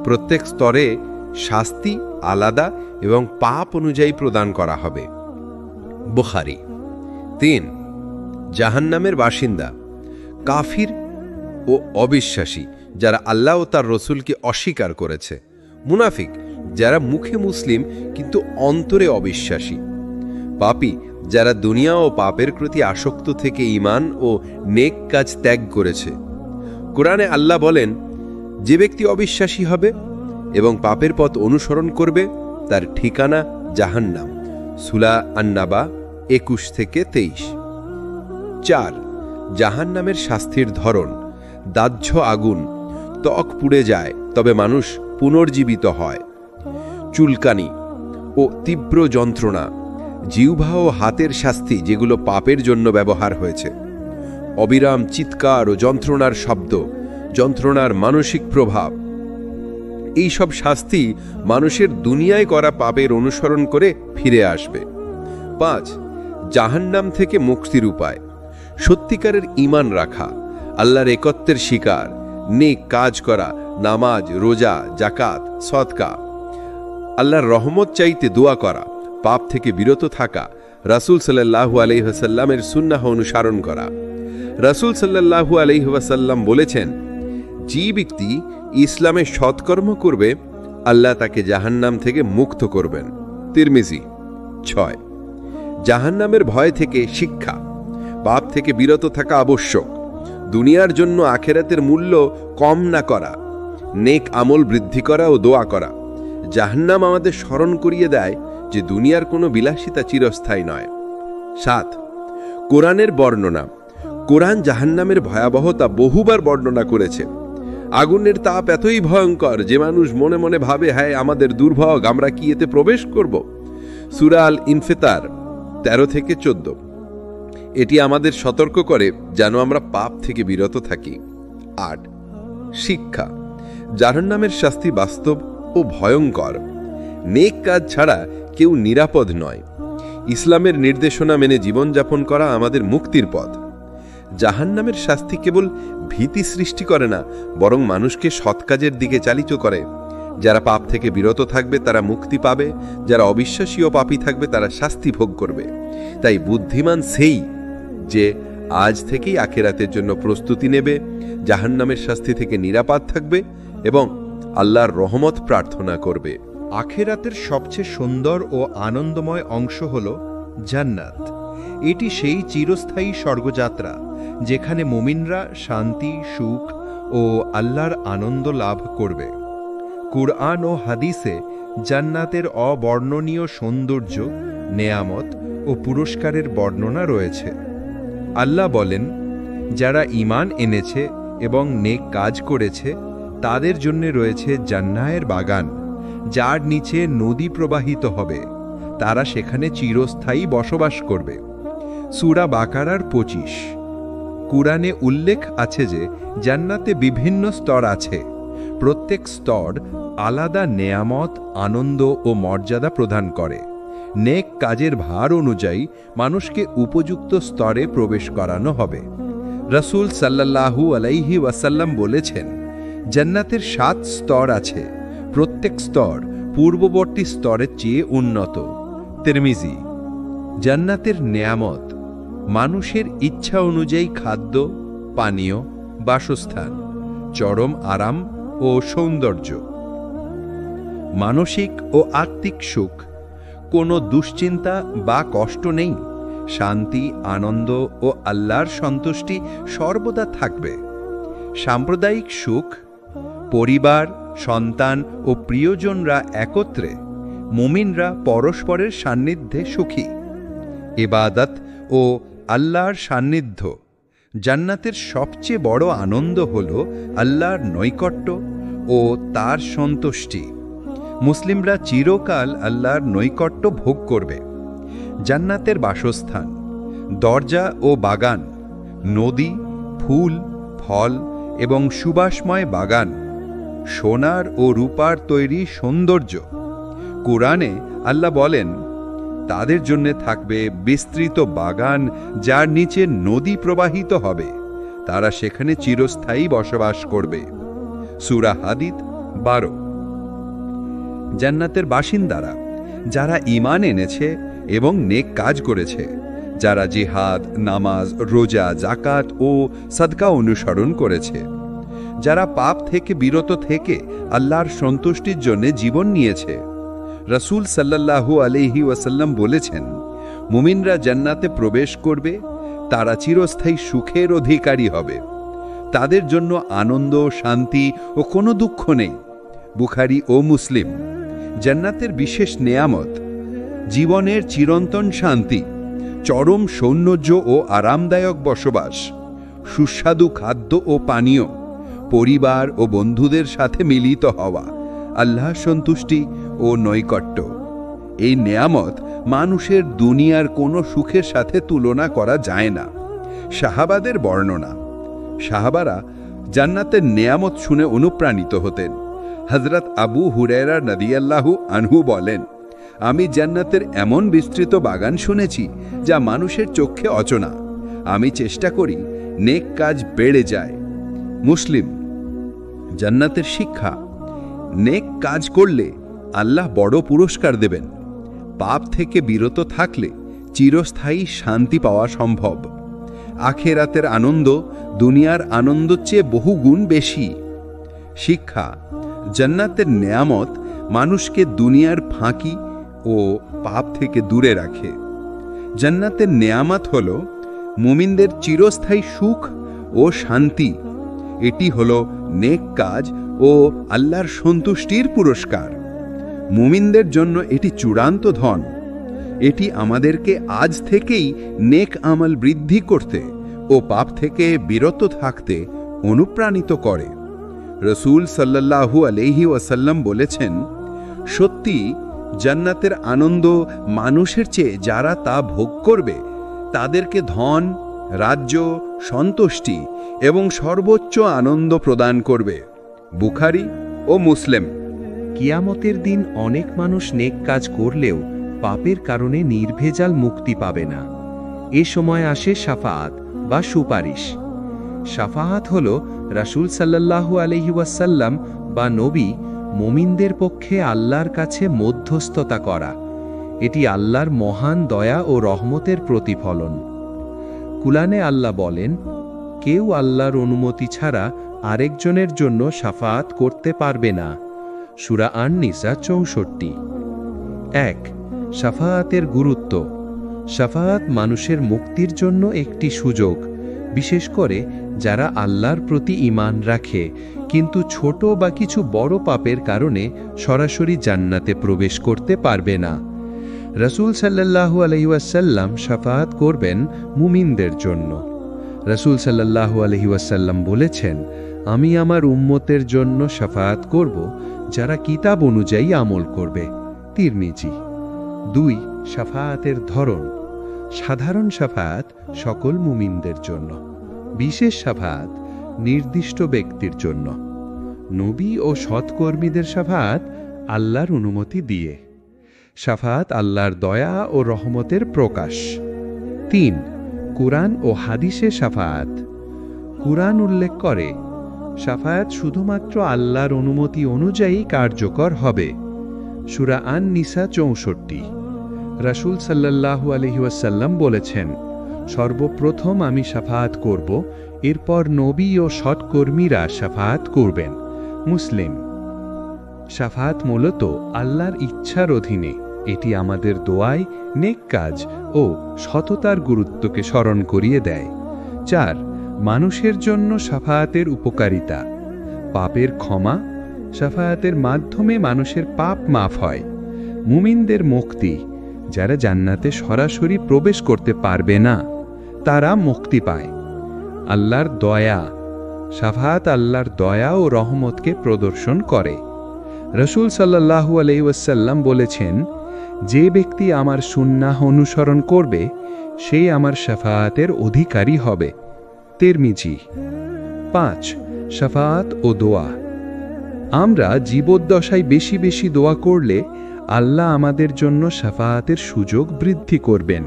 প্রত্যেক স্তরে শাস্তি আলাদা এবং পাপ অনুযায়ী প্রদান করা হবে। বুখারী। 3. জাহান্নামের বাসিন্দা। কাফির ও অবিশ্বাসী, যারা আল্লাহ ও তার রসুলকে অস্বীকার করেছে। মুনাফিক, যারা মুখে মুসলিম কিন্তু অন্তরে অবিশ্বাসী। পাপী যারা দুনিয়া ও পাপের প্রতি আসক্ত থেকে ঈমান ও নেক কাজ ত্যাগ করেছে। কোরআনে আল্লাহ বলেন, যে ব্যক্তি অবিশ্বাসী হবে এবং পাপের পথ অনুসরণ করবে তার ঠিকানা জাহান্নাম। সূরা আন-নাবা 21 থেকে 23। 4. জাহান্নামের শাস্তির ধরন। দাহ্য আগুন, ত্বক পুড়ে যায় তবে মানুষ পুনর্জীবিত হয়। চুলকানি ও তীব্র যন্ত্রণা, জিহ্বা ও হাতের শাস্তি যেগুলো পাপের জন্য ব্যবহার হয়েছে। অবিরাম চিৎকার ও যন্ত্রণার শব্দ, যন্ত্রণার মানসিক প্রভাব। এই সব শাস্তি মানুষের দুনিয়ায় করা পাপের অনুসরণ করে ফিরে আসবে। 5. জাহান্নাম থেকে মুক্তির উপায়। সত্যিকারের ঈমান রাখা, আল্লাহর একত্বের স্বীকার, নেক কাজ করা, নামাজ, রোজা, যাকাত, সদকা, আল্লাহর রহমত চাইতে দোয়া করা, পাপ থেকে বিরত থাকা, রাসূল সাল্লাল্লাহু আলাইহি ওয়াসাল্লামের সুন্নাহ অনুসরণ করা। রাসূল সাল্লাল্লাহু আলাইহি ওয়াসাল্লাম বলেছেন, যে ব্যক্তি ইসলামে সৎকর্ম করবে আল্লাহ তাকে জাহান্নাম থেকে মুক্ত করবেন। তিরমিজি। 6. জাহান্নামের ভয় থেকে শিক্ষা। পাপ থেকে বিরত থাকা আবশ্যক। দুনিয়ার জন্য আখেরাতের মূল্য কম না করা, নেক আমল বৃদ্ধি করা ও দোয়া করা। জাহান্নাম আমাদের স্মরণ করিয়ে দেয় যে দুনিয়ার কোনো বিলাসিতা চিরস্থায়ী নয়। 7. কোরআনের বর্ণনা। কোরআন জাহান্নামের ভয়াবহতা বহুবার বর্ণনা করেছে। আগুনের তাপ এতই ভয়ঙ্কর যে মানুষ মনে মনে ভাবে, হ্যাঁ আমাদের দুর্ভোগ, আমরা কি এতে প্রবেশ করব? সূরা আল ইনফিতার 13 থেকে 14। এটি আমাদের সতর্ক করে যেন আমরা পাপ থেকে বিরত থাকি। 8. শিক্ষা। জাহান্নামের শাস্তি বাস্তব ও ভয়ঙ্কর। নেক কাজ ছাড়া কেউ নিরাপদ নয়। ইসলামের নির্দেশনা মেনে জীবনযাপন করা আমাদের মুক্তির পথ। জাহান্নামের শাস্তি কেবল ভীতি সৃষ্টি করে না, বরং মানুষকে সৎ কাজের দিকে চালিত করে। যারা পাপ থেকে বিরত থাকবে তারা মুক্তি পাবে, যারা অবিশ্বাসী ও পাপী থাকবে তারা শাস্তি ভোগ করবে। তাই বুদ্ধিমান সেই যে আজ থেকেই আখিরাতের জন্য প্রস্তুতি নেবে, জাহান্নামের শাস্তি থেকে নিরাপদ থাকবে এবং আল্লাহর রহমত প্রার্থনা করবে। আখিরাতের সবচেয়ে সুন্দর ও আনন্দময় অংশ হল জান্নাত। এটি সেই চিরস্থায়ী স্বর্গযাত্রা যেখানে মুমিনরা শান্তি, সুখ ও আল্লাহর আনন্দ লাভ করবে। কুরআন ও হাদিসে জান্নাতের অবর্ণনীয় সৌন্দর্য, নেয়ামত ও পুরস্কারের বর্ণনা রয়েছে। আল্লাহ বলেন, যারা ঈমান এনেছে এবং নেক কাজ করেছে তাদের জন্য রয়েছে জান্নাতের বাগান, যার নিচে নদী প্রবাহিত হবে। তারা সেখানে চিরস্থায়ী বসবাস করবে। সূরা বাকারার 25। কুরআনে উল্লেখ আছে যে জান্নাতে বিভিন্ন স্তর আছে। প্রত্যেক স্তর আলাদা নেয়ামত, আনন্দ ও মর্যাদা প্রদান করে। নেক কাজের ভার অনুযায়ী মানুষকে উপযুক্ত স্তরে প্রবেশ করানো হবে। রাসূল সাল্লাল্লাহু আলাইহি ওয়াসাল্লাম বলেছেন, জান্নাতের 7 স্তর আছে। প্রত্যেক স্তর পূর্ববর্তী স্তরের চেয়ে উন্নত। তিরমিজি। জান্নাতের নেয়ামত। মানুষের ইচ্ছা অনুযায়ী খাদ্য, পানীয়, বাসস্থান, চরম আরাম ও সৌন্দর্য। মানসিক ও আত্মিক সুখ। কোনো দুশ্চিন্তা বা কষ্ট নেই। শান্তি, আনন্দ ও আল্লাহর সন্তুষ্টি সর্বদা থাকবে। সাম্প্রদায়িক সুখ। পরিবার, সন্তান ও প্রিয়জনরা একত্রে, মুমিনরা পরস্পরের সান্নিধ্যে সুখী। ইবাদত ও আল্লাহর সান্নিধ্য। জান্নাতের সবচেয়ে বড় আনন্দ হল আল্লাহর নৈকট্য ও তার সন্তুষ্টি। মুসলিমরা চিরকাল আল্লাহর নৈকট্য ভোগ করবে। জান্নাতের বাসস্থান। দরজা ও বাগান, নদী, ফুল, ফল এবং সুবাসময় বাগান, সোনার ও রূপার তৈরি সৌন্দর্য। কুরআনে আল্লাহ বলেন, তাদের জন্য থাকবে বিস্তৃত বাগান যার নিচে নদী প্রবাহিত হবে। তারা সেখানে চিরস্থায়ী বসবাস করবে। সূরা হাদিদ 12। জান্নাতের বাসিন্দারা। যারা ঈমান এনেছে এবং নেক কাজ করেছে, যারা জিহাদ, নামাজ, রোজা, যাকাত ও সাদকা অনুসরণ করেছে, যারা পাপ থেকে বিরত থেকে আল্লাহর সন্তুষ্টির জন্য জীবন নিয়েছে। রাসূল সাল্লাল্লাহু আলাইহি ওয়াসাল্লাম বলেছেন, মুমিনরা জান্নাতে প্রবেশ করবে, তারা চিরস্থায়ী সুখের অধিকারী হবে। তাদের জন্য আনন্দ, শান্তি ও কোনো দুঃখ নেই। বুখারী ও মুসলিম। জান্নাতের বিশেষ নেয়ামত, জীবনের চিরন্তন শান্তি, চরম সৌন্দর্য ও আরামদায়ক বসবাস, সুস্বাদু খাদ্য ও পানীয়, পরিবার ও বন্ধুদের সাথে মিলিত হওয়া, আল্লাহর সন্তুষ্টি ও নৈকট্য। এই নেয়ামত মানুষের দুনিয়ার কোনো সুখের সাথে তুলনা করা যায় না। সাহাবাদের বর্ণনা। সাহাবারা জান্নাতের নেয়ামত শুনে অনুপ্রাণিত হতেন। হযরত আবু হুরায়রা রাদিয়াল্লাহু আনহু বলেন, আমি জান্নাতের এমন বিস্তৃত বাগান শুনেছি যা মানুষের চোখে অচেনা। আমি চেষ্টা করি নেক কাজ বেড়ে যায়। মুসলিম। জান্নাতের শিক্ষা, নেক কাজ করলে আল্লাহ বড় পুরস্কার দেবেন। পাপ থেকে বিরত থাকলে চিরস্থায়ী শান্তি পাওয়া সম্ভব। আখিরাতের আনন্দ দুনিয়ার আনন্দের চেয়ে বহু গুণ বেশি। শিক্ষা, জান্নাতের নেয়ামত মানুষকে দুনিয়ার ফাঁকি ও পাপ থেকে দূরে রাখে। জান্নাতের নেয়ামত হল মুমিনদের চিরস্থায়ী সুখ ও শান্তি। এটি হল নেক কাজ ও আল্লাহর সন্তুষ্টির পুরস্কার। মুমিনদের জন্য এটি চূড়ান্ত ধন। এটি আমাদেরকে আজ থেকেই নেক আমল বৃদ্ধি করতে ও পাপ থেকে বিরত থাকতে অনুপ্রাণিত করে। রাসূল সাল্লাল্লাহু আলাইহি ওয়াসাল্লাম বলেছেন, সত্যি জান্নাতের আনন্দ মানুষের চেয়ে যারা তা ভোগ করবে তাদেরকে ধন, রাজ্য, সন্তুষ্টি এবং সর্বোচ্চ আনন্দ প্রদান করবে। বুখারী ও মুসলিম। কিয়ামতের দিন অনেক মানুষ নেক কাজ করলেও পাপের কারণে নির্ভেজাল মুক্তি পাবে না। এ সময় আসে শাফাআত বা সুপারিশ। শাফাআত হল রাসূল সাল্লাল্লাহু আলাইহি ওয়াসাল্লাম বা নবী মুমিনদের পক্ষে আল্লাহর কাছে মধ্যস্থতা করা। এটি আল্লাহর মহান দয়া ও রহমতের প্রতিফলন। কুরআনে আল্লাহ বলেন, কেউ আল্লাহর অনুমতি ছাড়া আরেকজনের জন্য শাফাআত করতে পারবে না। সূরা আন-নিসা ৬৪। ১. শাফাআতের গুরুত্ব। শাফাআত মানুষের মুক্তির জন্য একটি সুযোগ, বিশেষ করে যারা আল্লাহর প্রতি ঈমান রাখে কিন্তু ছোট বা কিছু বড় পাপের কারণে সরাসরি জান্নাতে প্রবেশ করতে পারবে না। রাসূল সাল্লাল্লাহু আলাইহি ওয়াসাল্লাম শাফাআত করবেন মুমিনদের জন্য। রাসূল সাল্লাল্লাহু আলাইহি ওয়াসাল্লাম বলেছেন, আমি আমার উম্মতের জন্য শাফাআত করব যারা কিতাব অনুযায়ী আমল করবে। তিরমিজি। ২. শাফাআতের ধরন। সাধারণ শাফাআত সকল মুমিনদের জন্য। বিশেষ শাফাআত নির্দিষ্ট ব্যক্তির জন্য। নবী ও সৎকর্মীদের শাফাআত আল্লাহর অনুমতি দিয়ে। শাফাআত আল্লাহর দয়া ও রহমতের প্রকাশ। ৩. কুরআন ও হাদিসে শাফাআত। কুরআন উল্লেখ করে শাফাআত শুধুমাত্র আল্লাহর অনুমতি অনুযায়ী কার্যকর হবে। সূরা আন-নিসা ৬৪। রাসূল সাল্লাল্লাহু আলাইহি ওয়াসাল্লাম বলেছেন, সর্বপ্রথম আমি শাফাআত করব, এরপর নবী ও সৎকর্মীরা শাফাআত করবেন। মুসলিম। শাফাআত মূলত আল্লাহর ইচ্ছার অধীনে। এটি আমাদের দোয়ায়, নেক কাজ ও সততার গুরুত্বকে স্মরণ করিয়ে দেয়। ৪. মানুষের জন্য শাফাআতের উপকারিতা। পাপের ক্ষমা। শাফাআতের মাধ্যমে মানুষের পাপ মাফ হয়। মুমিনদের মুক্তি। যারা জান্নাতে সরাসরি প্রবেশ করতে পারবে না তারা মুক্তি পায়। আল্লাহর দয়া। শাফাআত আল্লাহর দয়া ও রহমতকে প্রদর্শন করে। রাসূল সাল্লাল্লাহু আলাইহি ওয়াসাল্লাম বলেছেন, যে ব্যক্তি আমার সুন্নাহ অনুসরণ করবে সে আমার শাফাআতের অধিকারী হবে। তিরমিজি। ৫. শাফাআত ও দোয়া। আমরা জীবদ্দশায় বেশি বেশি দোয়া করলে আল্লাহ আমাদের জন্য শাফাআতের সুযোগ বৃদ্ধি করবেন।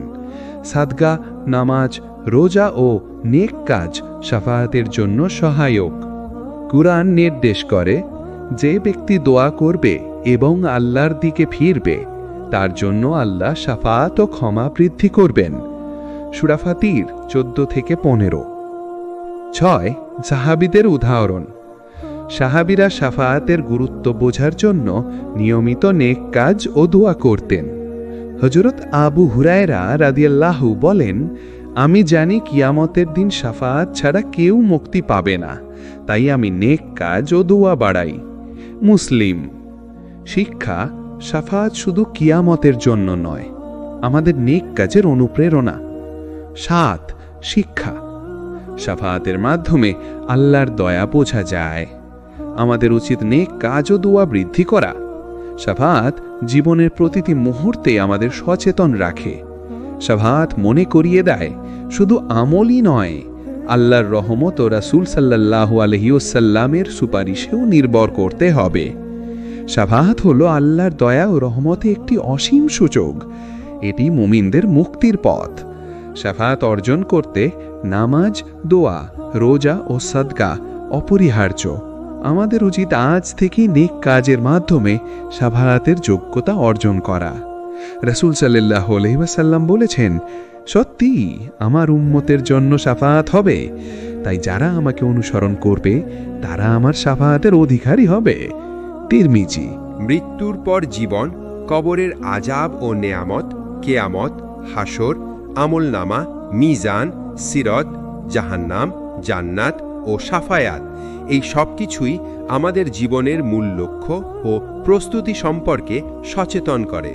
সাদকা, নামাজ, রোজা ও নেক কাজ শাফাআতের জন্য সহায়ক। কুরআন নির্দেশ করে, যে ব্যক্তি দোয়া করবে এবং আল্লাহর দিকে ফিরবে তার জন্য আল্লাহ শাফাআত ও ক্ষমা বৃদ্ধি করবেন। সূরা ফাতির ১৪-১৫। ৬. সাহাবীদের উদাহরণ। সাহাবীরা শাফাআতের গুরুত্ব বোঝার জন্য নিয়মিত নেক কাজ ও দোয়া করতেন। হযরত আবু হুরায়রা রাদিয়াল্লাহু বলেন, আমি জানি কিয়ামতের দিন শাফাআত ছাড়া কেউ মুক্তি পাবে না, তাই আমি নেক কাজ ও দোয়া বাড়াই। মুসলিম। শিক্ষা, শাফাআত শুধু কিয়ামতের জন্য নয়, আমাদের নেক কাজের অনুপ্রেরণা। 7. শিক্ষা, শাফাআতের মাধ্যমে আল্লাহর দয়া বোঝা যায়। আমাদের উচিত নেক কাজ ও দোয়া বৃদ্ধি করা। শাফাআত জীবনের প্রতিটি মুহূর্তে আমাদের সচেতন রাখে। শাফাআত মনে করিয়ে দেয় শুধু আমলই নয়, আল্লাহর রহমত ও রাসূল সাল্লাল্লাহু আলাইহি ওয়াসাল্লামের সুপারিশেও নির্ভর করতে হবে। শাফাআত হলো আল্লাহর দয়া ও রহমতে একটি অসীম সূচক। এটি মুমিনদের মুক্তির পথ। শাফাআত অর্জন করতে নামাজ, দোয়া, রোজা ও সাদকা অপরিহার্য। আমাদের উচিত আজ থেকেই নেক কাজের মাধ্যমে শাফাআতের যোগ্যতা অর্জন করা। রাসূল সাল্লাল্লাহু আলাইহি ওয়াসাল্লাম বলেছেন, সত্যি আমার উম্মতের জন্য শাফাআত হবে, তাই যারা আমাকে অনুসরণ করবে তারা আমার শাফাআতের অধিকারী হবে। তিরমিজি। মৃত্যুর পর জীবন, কবরের আজাব ও নেয়ামত, কেয়ামত, হাসর, আমলনামা, মিজান, সিরাত, জাহান্নাম, জান্নাত ও শাফায়াত, এই সব কিছুই আমাদের জীবনের মূল লক্ষ্য ও প্রস্তুতি সম্পর্কে সচেতন করে।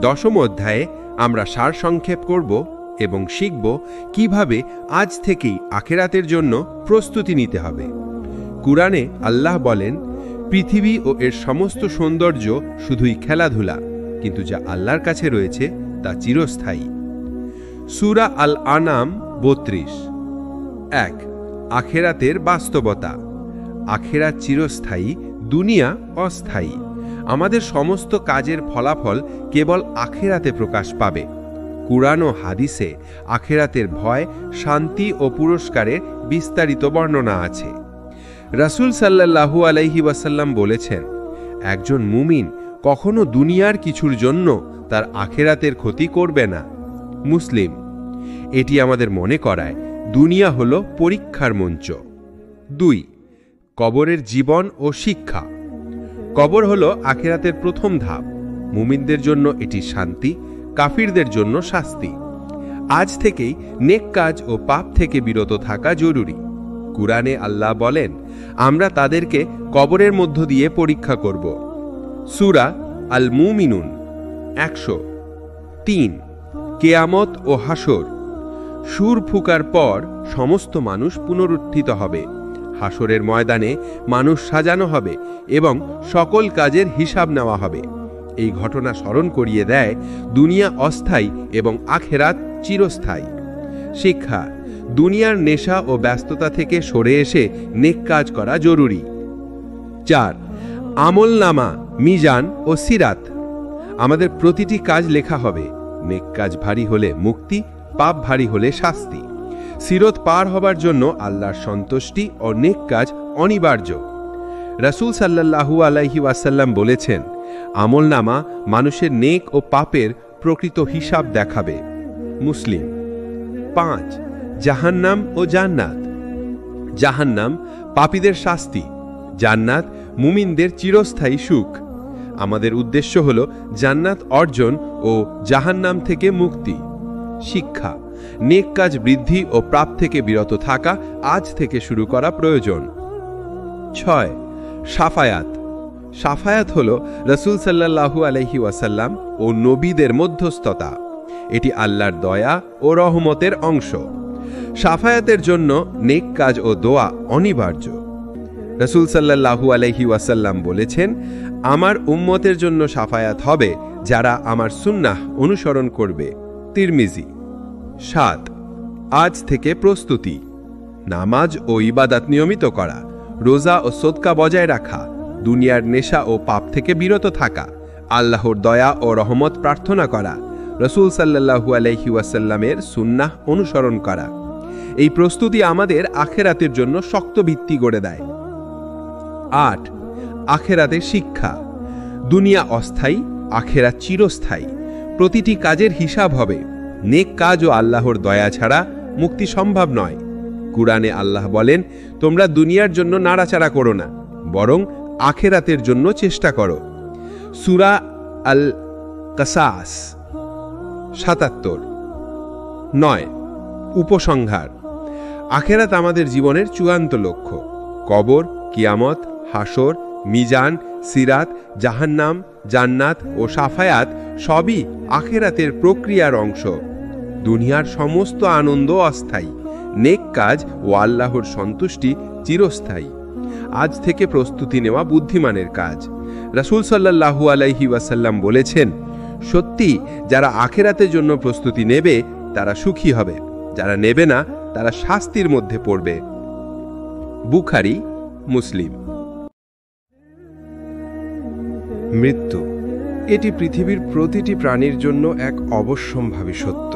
10ম অধ্যায়ে আমরা সারসংক্ষেপ করব এবং শিখব কিভাবে আজ থেকেই আখিরাতের জন্য প্রস্তুতি নিতে হবে। কুরআনে আল্লাহ বলেন, পৃথিবী ও এর সমস্ত সৌন্দর্য শুধুই খেলাধুলা, কিন্তু যা আল্লাহর কাছে রয়েছে তা চিরস্থায়ী। সূরা আল আনাম 32। 1. আখিরাতের বাস্তবতা। আখিরাত চিরস্থায়ী, দুনিয়া অস্থায়ী। আমাদের সমস্ত কাজের ফলাফল কেবল আখিরাতে প্রকাশ পাবে। কুরআন ও হাদিসে আখিরাতের ভয়, শান্তি ও পুরস্কারের বিস্তারিত বর্ণনা আছে। রাসূল সাল্লাল্লাহু আলাইহি ওয়াসাল্লাম বলেছেন, একজন মুমিন কখনো দুনিয়ার কিছুর জন্য তার আখিরাতের ক্ষতি করবে না। মুসলিম। এটি আমাদের মনে করায় দুনিয়া হলো পরীক্ষার মঞ্চ। 2. কবরের জীবন ও শিক্ষা। কবর হলো আখিরাতের প্রথম ধাপ। মুমিনদের জন্য এটি শান্তি, কাফিরদের জন্য শাস্তি। আজ থেকেই নেক কাজ ও পাপ থেকে বিরত থাকা জরুরি। কুরআনে আল্লাহ বলেন, আমরা তাদেরকে কবরের মধ্য দিয়ে পরীক্ষা করব। সূরা আল মুমিনুন 100। 3. কেয়ামত ও হাসর। সুর ফুঁকার পর সমস্ত মানুষ পুনরুত্থিত হবে। হাসরের ময়দানে মানুষ সাজানো হবে এবং সকল কাজের হিসাব নেওয়া হবে। এই ঘটনা স্মরণ করিয়ে দেয় দুনিয়া অস্থায়ী এবং আখিরাত চিরস্থায়ী। শিক্ষা, দুনিয়ার নেশা ও ব্যস্ততা থেকে সরে এসে নেক কাজ করা জরুরি। 4. আমলনামা, মিজান ও সিরাত। আমাদের প্রতিটি কাজ লেখা হবে। নেক কাজ ভারী হলে মুক্তি, পাপ ভারী হলে শাস্তি। সিরত পার হবার জন্য আল্লাহর সন্তুষ্টি ও নেক কাজ অনিবার্য। রাসূল সাল্লাল্লাহু আলাইহি ওয়াসাল্লাম বলেছেন, আমলনামা মানুষের নেক ও পাপের প্রকৃত হিসাব দেখাবে। মুসলিম। 5. জাহান্নাম ও জান্নাত। জাহান্নাম পাপীদের শাস্তি, জান্নাত মুমিনদের চিরস্থায়ী সুখ। আমাদের উদ্দেশ্য হল জান্নাত অর্জন ও জাহান্নাম থেকে মুক্তি। শিক্ষা, নেক কাজ বৃদ্ধি ও পাপ থেকে বিরত থাকা আজ থেকে শুরু করা প্রয়োজন। 6. শাফায়াত। শাফায়াত হল রাসূল সাল্লাল্লাহু আলাইহি ওয়াসাল্লাম ও নবীদের মধ্যস্থতা। এটি আল্লাহর দয়া ও রহমতের অংশ। শাফায়াতের জন্য নেক কাজ ও দোয়া অনিবার্য। রাসূল সাল্লাল্লাহু আলাইহি ওয়াসাল্লাম বলেছেন, আমার উম্মতের জন্য শাফায়াত হবে যারা আমার সুন্নাহ অনুসরণ করবে। তিরমিজি। 7. আজ থেকে প্রস্তুতি। নামাজ ও ইবাদত নিয়মিত করা, রোজা ও সদকা বজায় রাখা, দুনিয়ার নেশা ও পাপ থেকে বিরত থাকা, আল্লাহর দয়া ও রহমত প্রার্থনা করা, রাসূল সাল্লাল্লাহু আলাইহি ওয়াসাল্লামের সুন্নাহ অনুসরণ করা। এই প্রস্তুতি আমাদের আখিরাতের জন্য শক্ত ভিত্তি গড়ে দেয়। 8. আখিরাতের শিক্ষা। দুনিয়া অস্থায়ী, আখিরাত চিরস্থায়ী। প্রতিটি কাজের হিসাব হবে। নেক কাজ ও আল্লাহর দয়া ছাড়া মুক্তি সম্ভব নয়। কুরআনে আল্লাহ বলেন, তোমরা দুনিয়ার জন্য নাড়াচাড়া করো না, বরং আখিরাতের জন্য চেষ্টা করো। সূরা আল কাসাস ৭৭। ৯. উপসংহার। আখেরাত আমাদের জীবনের চূড়ান্ত লক্ষ্য। কবর, কিয়ামত, হাসর, মিজান, সিরাত, জাহান্নাম, জান্নাত ও সাফায়াত সবই আখেরাতের প্রক্রিয়ার অংশ। দুনিয়ার সমস্ত আনন্দ অস্থায়ী, নেক কাজ ও আল্লাহর সন্তুষ্টি চিরস্থায়ী। আজ থেকে প্রস্তুতি নেওয়া বুদ্ধিমানের কাজ। রাসূল সাল্লাল্লাহু আলাইহি ওয়াসাল্লাম বলেছেন, সত্যি যারা আখেরাতের জন্য প্রস্তুতি নেবে তারা সুখী হবে, যারা নেবে না তারা শাস্তির মধ্যে পড়বে। বুখারী, মুসলিম। মৃত্যু এটি পৃথিবীর প্রতিটি প্রাণীর জন্য এক অবশ্যম্ভাবী সত্য।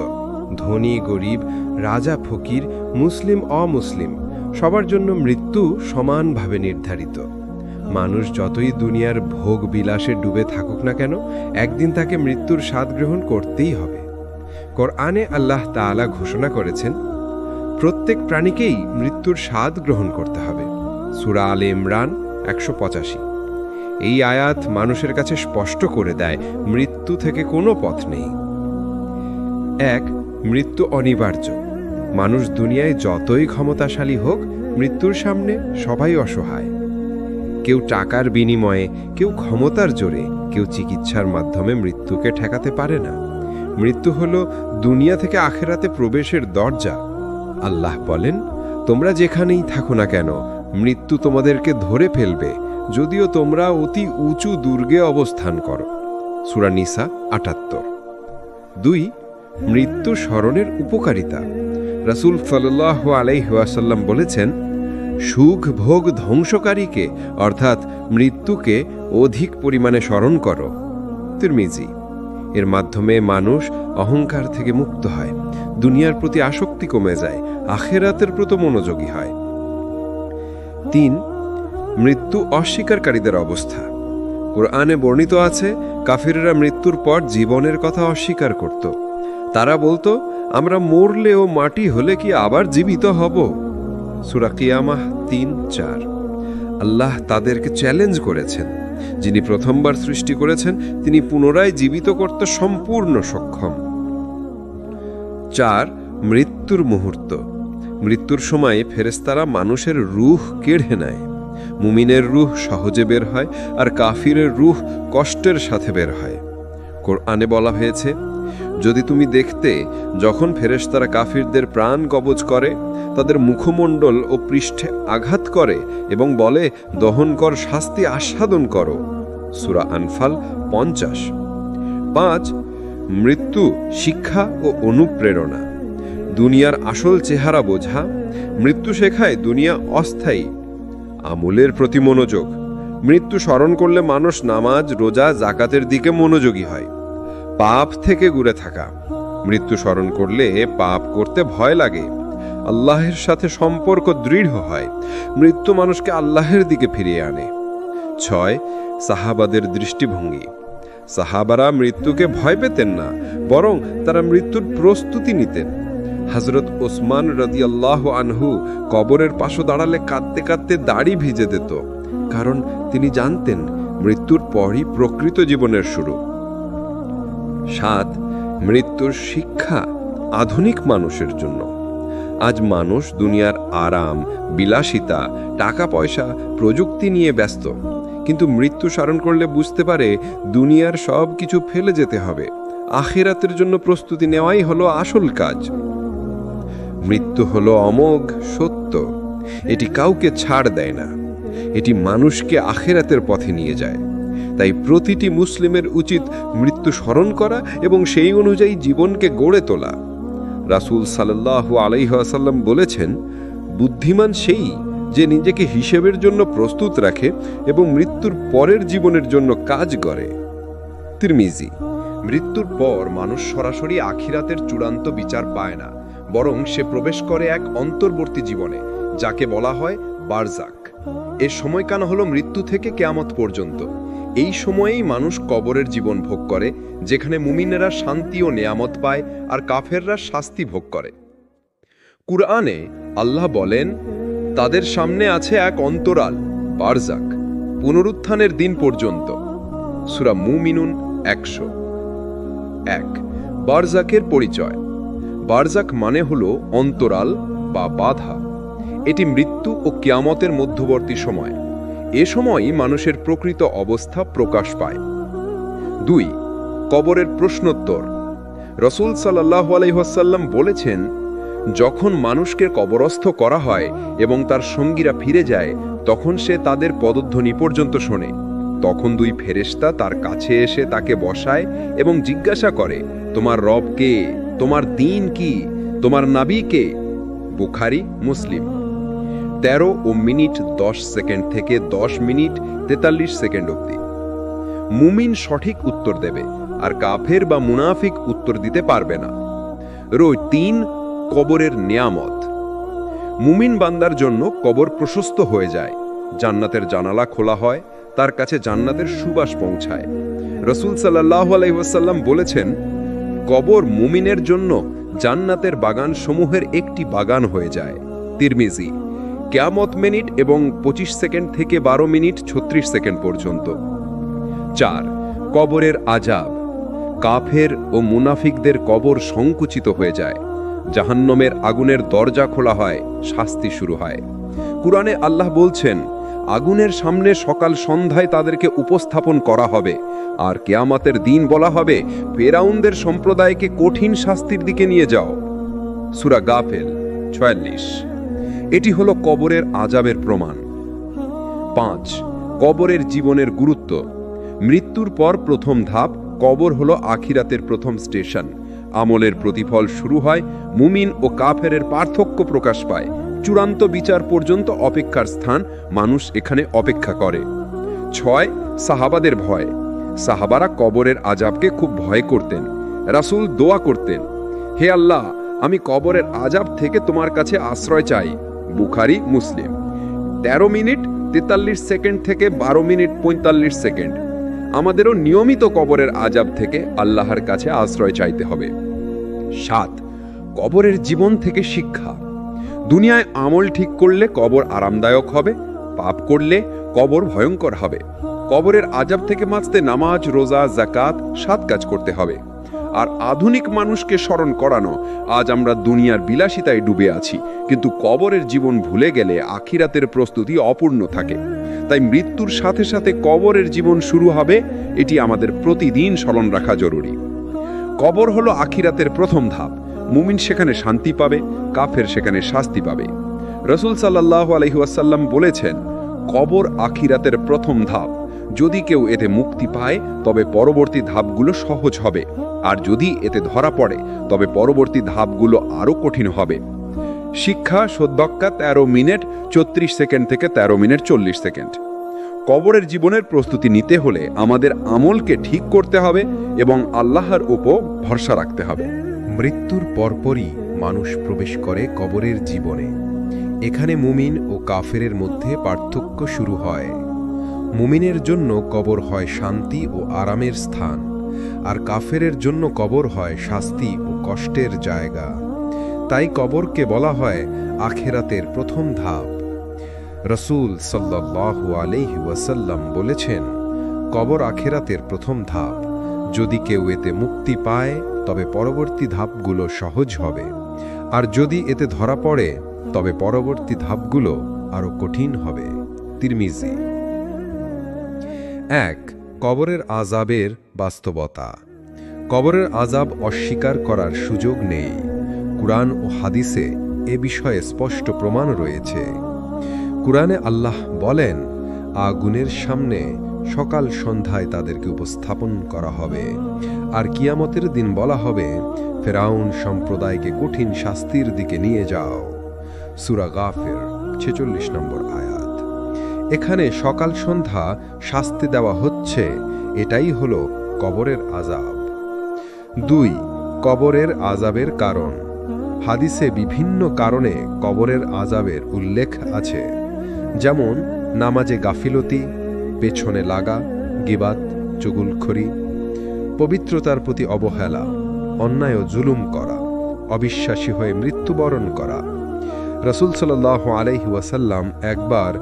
ধনী গরিব, রাজা ফকির, মুসলিম অমুসলিম সবার জন্য মৃত্যু সমানভাবে নির্ধারিত। মানুষ যতই দুনিয়ার ভোগ বিলাসে ডুবে থাকুক না কেন, একদিন তাকে মৃত্যুর স্বাদ গ্রহণ করতেই হবে। কোরআনে আল্লাহ তাআলা ঘোষণা করেছেন, প্রত্যেক প্রাণীকেই মৃত্যুর স্বাদ গ্রহণ করতে হবে। সূরা আলে ইমরান ১৮৫। এই আয়াত মানুষের কাছে স্পষ্ট করে দেয় মৃত্যু থেকে কোনো পথ নেই। ১. মৃত্যু অনিবার্য। মানুষ দুনিয়ায় যতই ক্ষমতাশালী হোক, মৃত্যুর সামনে সবাই অসহায়। কেউ টাকার বিনিময়ে, কেউ ক্ষমতার জোরে, কেউ চিকিৎসার মাধ্যমে মৃত্যুকে ঠেকাতে পারে না। মৃত্যু হল দুনিয়া থেকে আখেরাতে প্রবেশের দরজা। আল্লাহ বলেন, তোমরা যেখানেই থাকো না কেন, মৃত্যু তোমাদেরকে ধরে ফেলবে, যদিও তোমরা অতি উঁচু দুর্গে অবস্থান করো। সূরা নিসা ৭৮। ২. মৃত্যু স্মরণের উপকারিতা। রাসূল সাল্লাল্লাহু আলাইহি ওয়াসাল্লাম বলেছেন, সুখ ভোগ ধ্বংসকারীকে অর্থাৎ মৃত্যুকে অধিক পরিমাণে স্মরণ করো। তিরমিজি। এর মাধ্যমে মানুষ অহংকার থেকে মুক্ত হয়, দুনিয়ার প্রতি আসক্তি কমে যায়, আখেরাতের প্রতি মনোযোগী হয়। ৩. মৃত্যু অস্বীকারীদের অবস্থা। কোরআনে বর্ণিত আছে, কাফিররা মৃত্যুর পর জীবনের কথা অস্বীকার করত। তারা বলতো, আমরা মরলে ও মাটি হলে কি আবার জীবিত হব? সূরা কিয়ামাহ ৩-৪। আল্লাহ তাদেরকে চ্যালেঞ্জ করেছেন, যিনি প্রথমবার সৃষ্টি করেছেন তিনি পুনরায় জীবিত করতে সম্পূর্ণ সক্ষম। ৪. মৃত্যুর মুহূর্ত। মৃত্যুর সময় ফেরেশতারা মানুষের রূহ কেড়ে নেয়। মুমিনের রূহ সহজে বের হয়, আর কাফিরের রূহ কষ্টের সাথে বের হয়। কোরআনে বলা হয়েছে, যদি তুমি দেখতে যখন ফেরেশতারা কাফিরদের প্রাণ কবজ করে, তাদের মুখমণ্ডল ও পৃষ্ঠে আঘাত করে এবং বলে, দহনকর শাস্তি আস্বাদন করো। সূরা আনফাল ৫০। ৫. মৃত্যু শিক্ষা ও অনুপ্রেরণা। দুনিয়ার আসল চেহারা বোঝা। মৃত্যু শেখায় দুনিয়া অস্থায়ী। আমলের প্রতি মনোযোগ। মৃত্যু স্মরণ করলে মানুষ নামাজ, রোজা, যাকাতের দিকে মনোযোগী হয়। পাপ থেকে দূরে থাকা। মৃত্যু স্মরণ করলে পাপ করতে ভয় লাগে। আল্লাহের সাথে সম্পর্ক দৃঢ় হয়। মৃত্যু মানুষকে আল্লাহের দিকে ফিরিয়ে আনে। ৬. সাহাবাদের দৃষ্টিভঙ্গি। সাহাবারা মৃত্যুকে ভয় পেতেন না, বরং তারা মৃত্যুর প্রস্তুতি নিতেন। হযরত ওসমান রাদিয়াল্লাহু আনহু কবরের পাশে দাঁড়ালে কাঁদতে কাঁদতে দাড়ি ভিজে দিত, কারণ তিনি জানতেন মৃত্যুর পরই প্রকৃত জীবনের শুরু। ৭. মৃত্যুর শিক্ষা আধুনিক মানুষের জন্য। আজ মানুষ দুনিয়ার আরাম, বিলাসিতা, টাকা পয়সা, প্রযুক্তি নিয়ে ব্যস্ত, কিন্তু মৃত্যু স্মরণ করলে বুঝতে পারে দুনিয়ার সব কিছু ফেলে যেতে হবে। আখিরাতের জন্য প্রস্তুতি নেওয়াই হলো আসল কাজ। মৃত্যু হলো অমোঘ সত্য, এটি কাউকে ছাড় দেয় না, এটি মানুষকে আখিরাতের পথে নিয়ে যায়। তাই প্রতিটি মুসলিমের উচিত মৃত্যু স্মরণ করা এবং সেই অনুযায়ী জীবনকে গড়ে তোলা। রাসূল সাল্লাল্লাহু আলাইহি ওয়াসাল্লাম বলেছেন, বুদ্ধিমান সেই যে নিজেকে হিসেবের জন্য প্রস্তুত রাখে এবং মৃত্যুর পরের জীবনের জন্য কাজ করে। তিরমিজি। মৃত্যুর পর মানুষ সরাসরি আখিরাতের চূড়ান্ত বিচার পায় না, বরং সে প্রবেশ করে এক অন্তর্বর্তী জীবনে, যাকে বলা হয় বারজাক। এর সময়কাল হলো মৃত্যু থেকে কিয়ামত পর্যন্ত। এই সময়েই মানুষ কবরের জীবন ভোগ করে, যেখানে মুমিনেরা শান্তি ও নেয়ামত পায় আর কাফেররা শাস্তি ভোগ করে। কুরআনে আল্লাহ বলেন, তাদের সামনে আছে এক অন্তরাল, বারজাক, পুনরুত্থানের দিন পর্যন্ত। সূরা মুমিনুন ১০০। ১. বারজাকের পরিচয়। বারজাক মানে হল অন্তরাল বা বাধা। এটি মৃত্যু ও কিয়ামতের মধ্যবর্তী সময়। এ সময়ই মানুষের প্রকৃত অবস্থা প্রকাশ পায়। 2. কবরের প্রশ্নোত্তর। রাসূল সাল্লাল্লাহু আলাইহি ওয়াসাল্লাম বলেছেন, যখন মানুষকে কবরস্থ করা হয় এবং তার সঙ্গীরা ফিরে যায়, তখন সে তাদের পদধ্বনি পর্যন্ত শোনে। তখন 2 ফেরেশতা তার কাছে এসে তাকে বসায় এবং জিজ্ঞাসা করে, তোমার রব কে? তোমার দ্বীন কি? তোমার নবী কে? বুখারী, মুসলিম। 13:10 থেকে 10:43 অবধি। মুমিন সঠিক উত্তর দেবে, আর কাফের বা মুনাফিক উত্তর দিতে পারবে না। 3. কবরের নিয়ামত। মুমিন বান্দার জন্য কবর প্রশস্ত হয়ে যায়, জান্নাতের জানালা খোলা হয়, তার কাছে জান্নাতের সুবাস পৌঁছায়। রাসূল সাল্লাল্লাহু আলাইহি ওয়াসাল্লাম বলেছেন, কবর মুমিনের জন্য জান্নাতের বাগান সমূহের একটি বাগান হয়ে যায়। তিরমিজি। কিয়ামত মিনিট এবং 25 থেকে 12:36 পর্যন্ত। 4. কবরের আযাব। কাফের ও মুনাফিকদের কবর সংকুচিত হয়ে যায়, জাহান্নামের আগুনের দরজা খোলা হয়, শাস্তি শুরু হয়। কুরআনে আল্লাহ বলছেন, আগুনের সামনে সকাল সন্ধ্যায় তাদেরকে উপস্থাপন করা হবে, আর কিয়ামতের দিন বলা হবে, ফেরাউনদের সম্প্রদায়কে কঠিন শাস্তির দিকে নিয়ে যাও। সূরা গাফির 46। এটি হলো কবরের আযাবের প্রমাণ। 5. কবরের জীবনের গুরুত্ব। মৃত্যুর পর প্রথম ধাপ কবর হলো আখিরাতের প্রথম স্টেশন। আমলের প্রতিফল শুরু হয়, মুমিন ও কাফেরের পার্থক্য প্রকাশ পায়, চূড়ান্ত বিচার পর্যন্ত অপেক্ষার স্থান। মানুষ এখানে অপেক্ষা করে। 6. সাহাবাদের ভয়। সাহাবারা কবরের আযাবকে খুব ভয় করতেন। রাসূল দোয়া করতেন, হে আল্লাহ, আমি কবরের আযাব থেকে তোমার কাছে আশ্রয় চাই। বুখারী, মুসলিম। 13:43 থেকে 12:45। আমাদেরও নিয়মিত কবরের আযাব থেকে আল্লাহর কাছে আশ্রয় চাইতে হবে। 7. কবরের জীবন থেকে শিক্ষা। দুনিয়ায় আমল ঠিক করলে কবর আরামদায়ক হবে, পাপ করলে কবর ভয়ঙ্কর হবে। কবরের আযাব থেকে বাঁচতে নামাজ, রোজা, যাকাত, 7 কাজ করতে হবে। আর আধুনিক মানুষকে স্মরণ করানো, আজ আমরা দুনিয়ার বিলাসিতায় ডুবে আছি, কিন্তু কবরের জীবন ভুলে গেলে আখিরাতের প্রস্তুতি অপূর্ণ থাকে। তাই মৃত্যুর সাথে সাথে কবরের জীবন শুরু হবে, এটি আমাদের প্রতিদিন স্মরণ রাখা জরুরি। কবর হলো আখিরাতের প্রথম ধাপ। মুমিন সেখানে শান্তি পাবে, কাফের সেখানে শাস্তি পাবে। রাসূল সাল্লাল্লাহু আলাইহি ওয়াসাল্লাম বলেছেন, কবর আখিরাতের প্রথম ধাপ। যদি কেউ এতে মুক্তি পায়, তবে পরবর্তী ধাপগুলো সহজ হবে, আর যদি এতে ধরা পড়ে, তবে পরবর্তী ধাপগুলো আরো কঠিন হবে। শিক্ষা সদ্যক্কা 13:34 থেকে 13:40। কবরের জীবনের প্রস্তুতি নিতে হলে আমাদের আমলকে ঠিক করতে হবে এবং আল্লাহর উপর ভরসা রাখতে হবে। মৃত্যুর পরপরই মানুষ প্রবেশ করে কবরের জীবনে। এখানে মুমিন ও কাফেরের মধ্যে পার্থক্য শুরু হয়। মুমিনের জন্য কবর হয় শান্তি ও আরামের স্থান, আর কাফেরের জন্য কবর হয় শাস্তি ও কষ্টের জায়গা। তাই কবরকে বলা হয় আখিরাতের প্রথম ধাপ। রাসূল সাল্লাল্লাহু আলাইহি ওয়াসাল্লাম বলেছেন, কবর আখিরাতের প্রথম ধাপ। যদি কেউ এতে মুক্তি পায়, তবে পরবর্তী ধাপগুলো সহজ হবে, আর যদি এতে ধরা পড়ে, তবে পরবর্তী ধাপগুলো আরো কঠিন হবে। তিরমিজি। 1. কবরের আযাবের বাস্তবতা। কবরের আযাব অস্বীকার করার সুযোগ নেই। কুরআন ও হাদিসে এ বিষয়ে স্পষ্ট প্রমাণ রয়েছে। কুরআনে আল্লাহ বলেন, আগুনের সামনে সকাল সন্ধ্যায় তাদেরকে উপস্থাপন করা হবে, আর কিয়ামতের দিন বলা হবে, ফেরাউন সম্প্রদায়কে কঠিন শাস্তির দিকে নিয়ে যাও। সূরা গাফির 46 নম্বর আয়াত। এখানে সকাল সন্ধ্যা শাস্তি দেওয়া হচ্ছে, এটাই হলো কবরের আযাব। 2. কবরের আযাবের কারণ। হাদিসে বিভিন্ন কারণে কবরের আযাবের উল্লেখ আছে, যেমন নামাজে গাফিলতি, পেছনে লাগা, গীবাত, চুগলখড়ি, পবিত্রতার প্রতি অবহেলা, অন্যায় ও জুলুম করা, অবিশ্বাসী হয়ে মৃত্যুবরণ করা। রাসূল সাল্লাল্লাহু আলাইহি ওয়াসাল্লাম একবার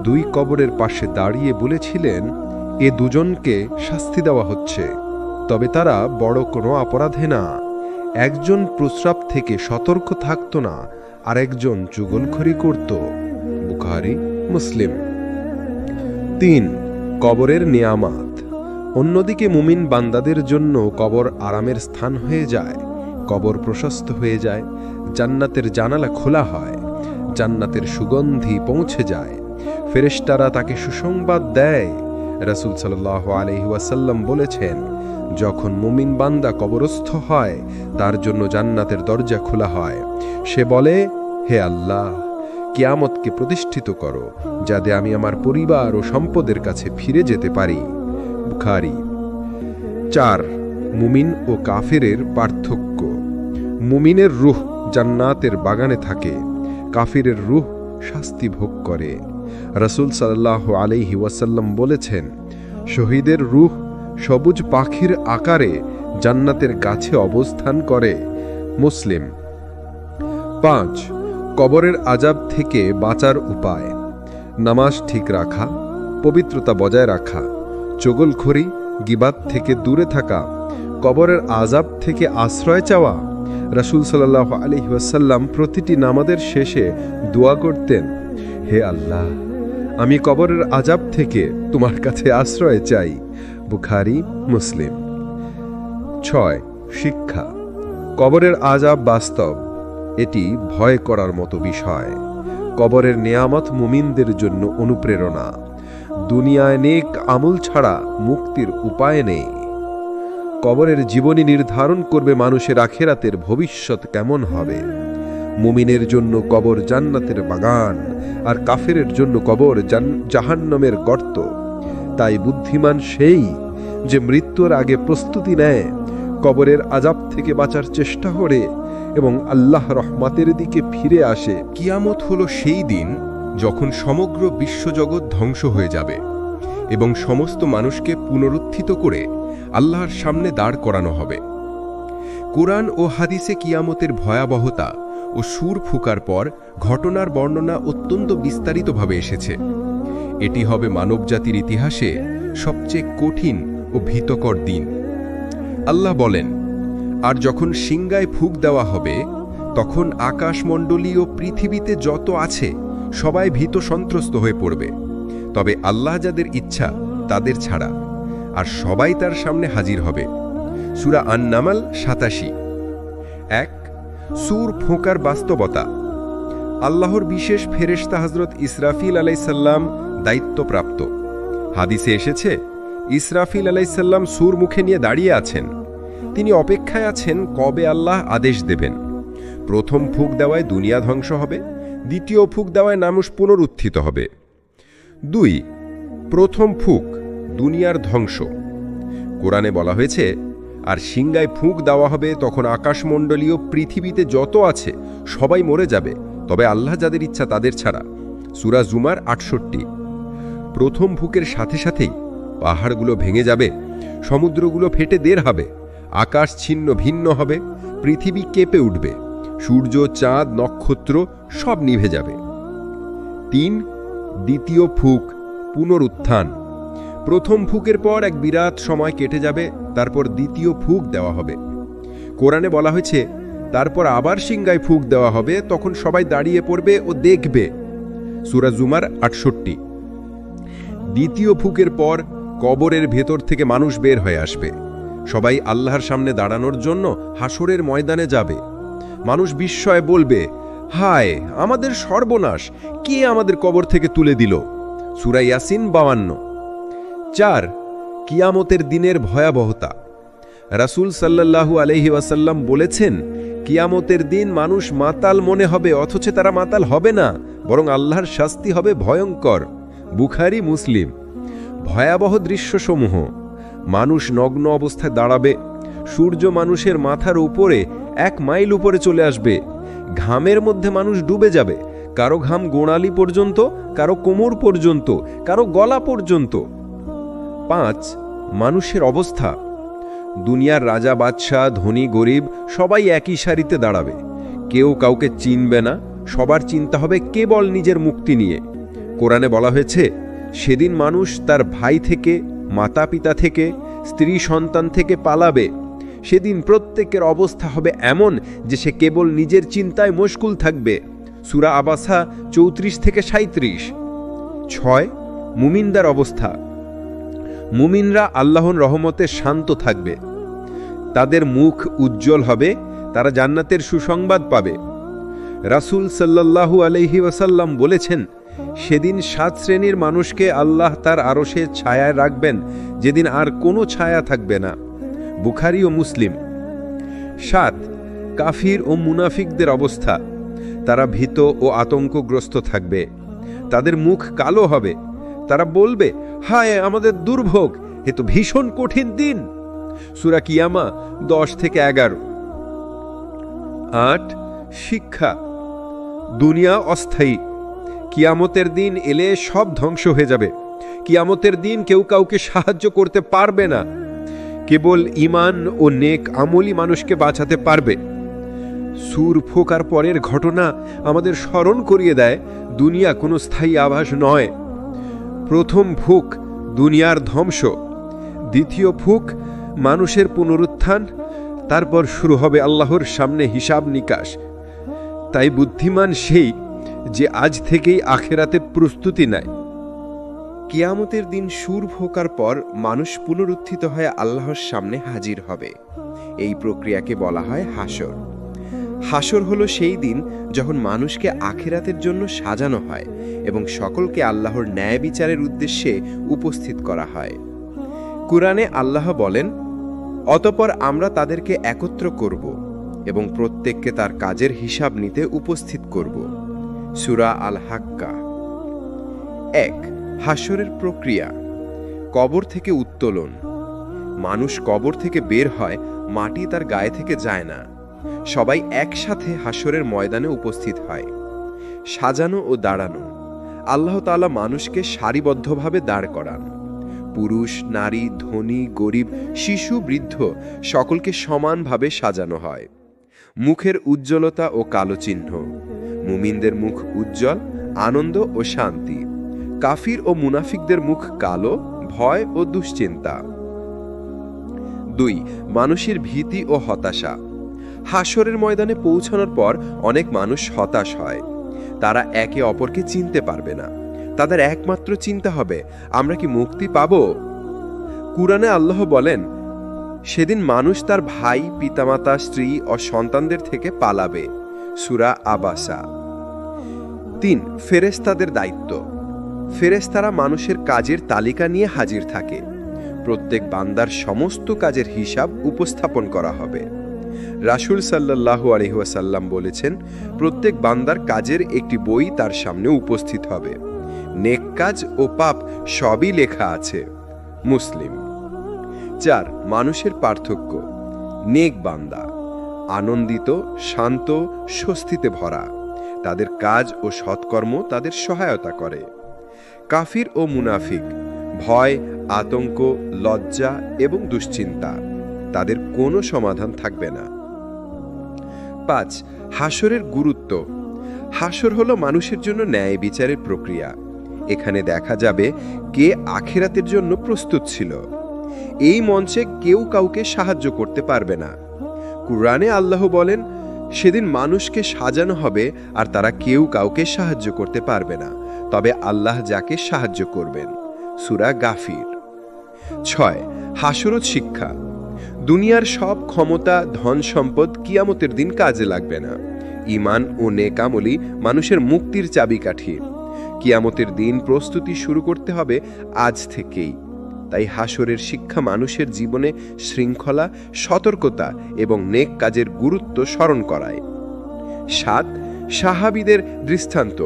2 কবরের পাশে দাঁড়িয়ে বলেছিলেন, এ দুজনকে শাস্তি দেওয়া হচ্ছে, তবে তারা বড় কোনো অপরাধে না। একজন প্রস্রাব থেকে সতর্ক থাকত না, আর একজন চুগলখড়ি করত। বুখারী, মুসলিম। 3. কবরের নিয়ামত। অন্যদিকে মুমিন বান্দাদের জন্য কবর আরামের স্থান হয়ে যায়, কবর প্রশস্ত হয়ে যায়, জান্নাতের জানালা খোলা হয়, জান্নাতের সুগন্ধি পৌঁছে যায়, ফেরেশতারা তাকে সুসংবাদ দেয়। রাসূল সাল্লাল্লাহু আলাইহি ওয়াসাল্লাম বলেছেন, যখন মুমিন বান্দা কবরস্থ হয় তার জন্য জান্নাতের দরজা খোলা হয়। সে বলে, হে আল্লাহ, কিয়ামতকে প্রতিষ্ঠিত করো, যাতে আমি আমার পরিবার ও সম্পদের কাছে ফিরে যেতে পারি। বুখারী। 4. মুমিন ও কাফেরের পার্থক্য। মুমিনের রূহ জান্নাতের বাগানে থাকে, কাফিরের রূহ শাস্তি ভোগ করে। রাসূল সাল্লাল্লাহু আলাইহি ওয়াসাল্লাম বলেছেন, শহীদের রূহ সবুজ পাখির আকারে জান্নাতের গাছে অবস্থান করে। মুসলিম। 5. কবরের আযাব থেকে বাঁচার উপায়। নামাজ ঠিক রাখা, পবিত্রতা বজায় রাখা, চগলখড়ি গীবাত থেকে দূরে থাকা, কবরের আযাব থেকে আশ্রয় চাওয়া। রাসূল সাল্লাল্লাহু আলাইহি ওয়াসাল্লাম প্রতিটি নামাজের শেষে দোয়া করতেন, হে আল্লাহ, আমি কবরের আযাব থেকে তোমার কাছে আশ্রয় চাই। বুখারী, মুসলিম। 6. শিক্ষা। কবরের আযাব বাস্তব, এটি ভয় করার মতো বিষয়। কবরের নেয়ামত মুমিনদের জন্য অনুপ্রেরণা। দুনিয়ায় নেক আমল ছাড়া মুক্তির উপায় নেই। কবরের জীবনী নির্ধারণ করবে মানুষের আখিরাতের ভবিষ্যৎ কেমন হবে। মুমিনের জন্য কবর জান্নাতের বাগান, আর কাফেরের জন্য কবর জাহান্নামের গর্ত। তাই বুদ্ধিমান সেই যে মৃত্যুর আগে প্রস্তুতি নেয়, কবরের আযাব থেকে বাঁচার চেষ্টা করে এবং আল্লাহ রহমতের দিকে ফিরে আসে। কিয়ামত হলো সেই দিন যখন সমগ্র বিশ্বজগৎ ধ্বংস হয়ে যাবে এবং সমস্ত মানুষকে পুনরুত্থিত করে আল্লাহর সামনে দাঁড় করানো হবে। কুরআন ও হাদিসে কিয়ামতের ভয়াবহতা ও সুর ফুঁকার পর ঘটনার বর্ণনা অত্যন্ত বিস্তারিতভাবে এসেছে। এটি হবে মানবজাতির ইতিহাসে সবচেয়ে কঠিন ও ভীতকর দিন। আল্লাহ বলেন, আর যখন সিংগায় ফুঁক দেওয়া হবে, তখন আকাশমণ্ডলী ও পৃথিবীতে যত আছে সবাই ভীত সন্ত্রস্ত হয়ে পড়বে, তবে আল্লাহ যাদের ইচ্ছা তাদের ছাড়া, আর সবাই তার সামনে হাজির হবে। সূরা আন-নামাল 87। 1. সূর ফোঁকার বাস্তবতা। আল্লাহর বিশেষ ফেরেশতা হযরত ইসরাফিল আলাইহিসসালাম দায়িত্বপ্রাপ্ত। হাদিসে এসেছে, ইসরাফিল আলাইহিসসালাম সূর মুখে নিয়ে দাঁড়িয়ে আছেন। তিনি অপেক্ষায় আছেন কবে আল্লাহ আদেশ দেবেন। প্রথম ফুঁক দেওয়ায় দুনিয়া ধ্বংস হবে, দ্বিতীয় ফুঁক দেওয়ায় মানুষ পুনরুত্থিত হবে। 2. প্রথম ফুঁক দুনিয়ার ধ্বংস। কোরআনে বলা হয়েছে, আর সিংগায় ফুঁক দেওয়া হবে, তখন আকাশমণ্ডলীয় পৃথিবীতে যত আছে সবাই মরে যাবে, তবে আল্লাহ যাদের ইচ্ছা তাদের ছাড়া। সূরা জুমার 68। প্রথম ফুঁকের সাথে সাথেই পাহাড়গুলো ভেঙে যাবে, সমুদ্রগুলো ফেটে দের হবে, আকাশ ছিন্ন ভিন্ন হবে, পৃথিবী কেঁপে উঠবে, সূর্য চাঁদ নক্ষত্র সব নিভে যাবে। 3. দ্বিতীয় ফুঁক পুনরুত্থান। প্রথম ফুঁকের পর এক বিরাট সময় কেটে যাবে, তারপর দ্বিতীয় ফুঁক দেওয়া হবে। কোরআনে বলা হয়েছে, তারপর আবার সিংগায় ফুঁক দেওয়া হবে, তখন সবাই দাঁড়িয়ে পড়বে ও দেখবে। সূরা জুমার 68। দ্বিতীয় ফুঁকের পর কবরের ভেতর থেকে মানুষ বের হয়ে আসবে। সবাই আল্লাহর সামনে দাঁড়ানোর জন্য হাসরের ময়দানে যাবে। মানুষ বিস্ময়ে বলবে, হায়, আমাদের সর্বনাশ, কে আমাদের কবর থেকে তুলে দিল? সূরা ইয়াসিন 52। 4. কিয়ামতের দিনের ভয়াবহতা। রাসূল সাল্লাল্লাহু আলাইহি ওয়াসাল্লাম বলেছেন, কিয়ামতের দিন মানুষ মাতাল মনে হবে, অথচ তারা মাতাল হবে না, বরং আল্লাহর শাস্তি হবে ভয়ঙ্কর। বুখারী, মুসলিম। ভয়াবহ দৃশ্যসমূহ। মানুষ নগ্ন অবস্থায় দাঁড়াবে, সূর্য মানুষের মাথার উপরে 1 মাইল উপরে চলে আসবে, ঘামের মধ্যে মানুষ ডুবে যাবে, কারো ঘাম গোড়ালি পর্যন্ত, কারো কোমর পর্যন্ত, কারো গলা পর্যন্ত। 5. মানুষের অবস্থা। দুনিয়ার রাজা বাদশাহ ধনী গরিব সবাই একই সারিতে দাঁড়াবে, কেউ কাউকে চিনবে না, সবার চিন্তা হবে কেবল নিজের মুক্তি নিয়ে। কোরআনে বলা হয়েছে, সেদিন মানুষ তার ভাই থেকে, মাতা পিতা থেকে, স্ত্রী সন্তান থেকে পালাবে। সেদিন প্রত্যেকের অবস্থা হবে এমন যে সে কেবল নিজের চিন্তায় মশগুল থাকবে। সূরা আবাসা 34 থেকে 37। 6 মুমিনদের অবস্থা। মুমিনরা আল্লাহর রহমতে শান্ত থাকবে, তাদের মুখ উজ্জ্বল হবে, তারা জান্নাতের সুসংবাদ পাবে। রাসূল সাল্লাল্লাহু আলাইহি ওয়াসাল্লাম বলেছেন, সেদিন 7 শ্রেণীর মানুষকে আল্লাহ তার আরশের ছায়ায় রাখবেন, যেদিন আর কোনো ছায়া থাকবে না। বুখারী ও মুসলিম। 7 কাফির ও মুনাফিকদের অবস্থা। তারা ভীত ও আতঙ্কগ্রস্ত থাকবে, তাদের মুখ কালো হবে, তারা বলবে, হায় আমাদের দুর্ভোগ, এ তো ভীষণ কঠিন দিন। সূরা কিয়ামা 10 থেকে 11। 8 শিক্ষা। দুনিয়া অস্থায়ী, কিয়ামতের দিন এলে সব ধ্বংস হয়ে যাবে। কিয়ামতের দিন কেউ কাউকে সাহায্য করতে পারবে না, কেবল ঈমান ও নেক আমলি মানুষকে বাঁচাতে পারবে। সূর ফোকার পরের ঘটনা আমাদের স্মরণ করিয়ে দেয়, দুনিয়া কোনো স্থায়ী আভাস নয়। প্রথম ফুক দুনিয়ার ধ্বংস, দ্বিতীয় ফুক মানুষের পুনরুত্থান, তারপর শুরু হবে আল্লাহর সামনে হিসাব নিকাশ। তাই বুদ্ধিমান সেই যে আজ থেকেই আখেরাতে প্রস্তুতি নেয়। কিয়ামতের দিন সুর ফোকার পর মানুষ পুনরুত্থিত হয়ে আল্লাহর সামনে হাজির হবে। এই প্রক্রিয়াকে বলা হয় হাসর। হাসর হলো সেই দিন যখন মানুষকে আখিরাতের জন্য সাজানো হয় এবং সকলকে আল্লাহর ন্যায় বিচারের উদ্দেশ্যে উপস্থিত করা হয়। কুরআনে আল্লাহ বলেন, অতঃপর আমরা তাদেরকে একত্র করব এবং প্রত্যেককে তার কাজের হিসাব নিতে উপস্থিত করব। সূরা আল হাক্কা। 1 হাসরের প্রক্রিয়া। কবর থেকে উত্তোলন। মানুষ কবর থেকে বের হয়, মাটি তার গায়ে থেকে যায় না। সবাই একসাথে হাসরের ময়দানে উপস্থিত হয়। সাজানো ও দাঁড়ানো। আল্লাহ তাআলা মানুষকে সারিবদ্ধভাবে দাঁড় করান। পুরুষ, নারী, ধনী, গরিব, শিশু, বৃদ্ধ সকলকে সমানভাবে সাজানো হয়। মুখের উজ্জ্বলতা ও কালো চিহ্ন। মুমিনদের মুখ উজ্জ্বল, আনন্দ ও শান্তি। কাফির ও মুনাফিকদের মুখ কালো, ভয় ও দুশ্চিন্তা। 2 মানুষের ভীতি ও হতাশা। হাসরের ময়দানে পৌঁছানোর পর অনেক মানুষ হতাশ হয়। তারা একে অপরকে চিনতে পারবে না। তাদের একমাত্র চিন্তা হবে, আমরা কি মুক্তি পাব? কুরআনে আল্লাহ বলেন, সেদিন মানুষ তার ভাই, পিতামাতা, স্ত্রী ও সন্তানদের থেকে পালাবে। সূরা আবাসা। 3 ফেরেশতাদের দায়িত্ব। ফেরেশতারা মানুষের কাজের তালিকা নিয়ে হাজির থাকে। প্রত্যেক বান্দার সমস্ত কাজের হিসাব উপস্থাপন করা হবে। রাসূল সাল্লাল্লাহু আলাইহি ওয়াসাল্লাম বলেছেন, প্রত্যেক বান্দার কাজের একটি বই তার সামনে উপস্থিত হবে। নেক কাজ ও পাপ সবই লেখা আছে। মুসলিম। 4 মানুষের পার্থক্য। নেক বান্দা আনন্দিত, শান্ত, স্বস্তিতে ভরা। তাদের কাজ ও সৎকর্ম তাদের সহায়তা করে। কাফির ও মুনাফিক ভয়, আতঙ্ক, লজ্জা এবং দুশ্চিন্তা। তাদের কোনো সমাধান থাকবে না। 5 হাসরের গুরুত্ব। হাসর হলো মানুষের জন্য ন্যায় বিচারের প্রক্রিয়া। এখানে দেখা যাবে কে আখিরাতের জন্য প্রস্তুত ছিল। এই মঞ্চে কেউ কাউকে সাহায্য করতে পারবে না। কুরআনে আল্লাহ বলেন, সেদিন মানুষকে সাজানো হবে আর তারা কেউ কাউকে সাহায্য করতে পারবে না, তবে আল্লাহ যাকে সাহায্য করবেন। সূরা গাফির। 6 হাসরত শিক্ষা। দুনিয়ার সব ক্ষমতা, ধন সম্পদ কিয়ামতের দিন কাজে লাগবে না। ঈমান ও নেক আমলি মানুষের মুক্তির চাবিকাঠি। কিয়ামতের দিন প্রস্তুতি শুরু করতে হবে আজ থেকেই। তাই হাসরের শিক্ষা মানুষের জীবনে শৃঙ্খলা, সতর্কতা এবং নেক কাজের গুরুত্ব স্মরণ করায়। 7 সাহাবীদের দৃষ্টান্ত।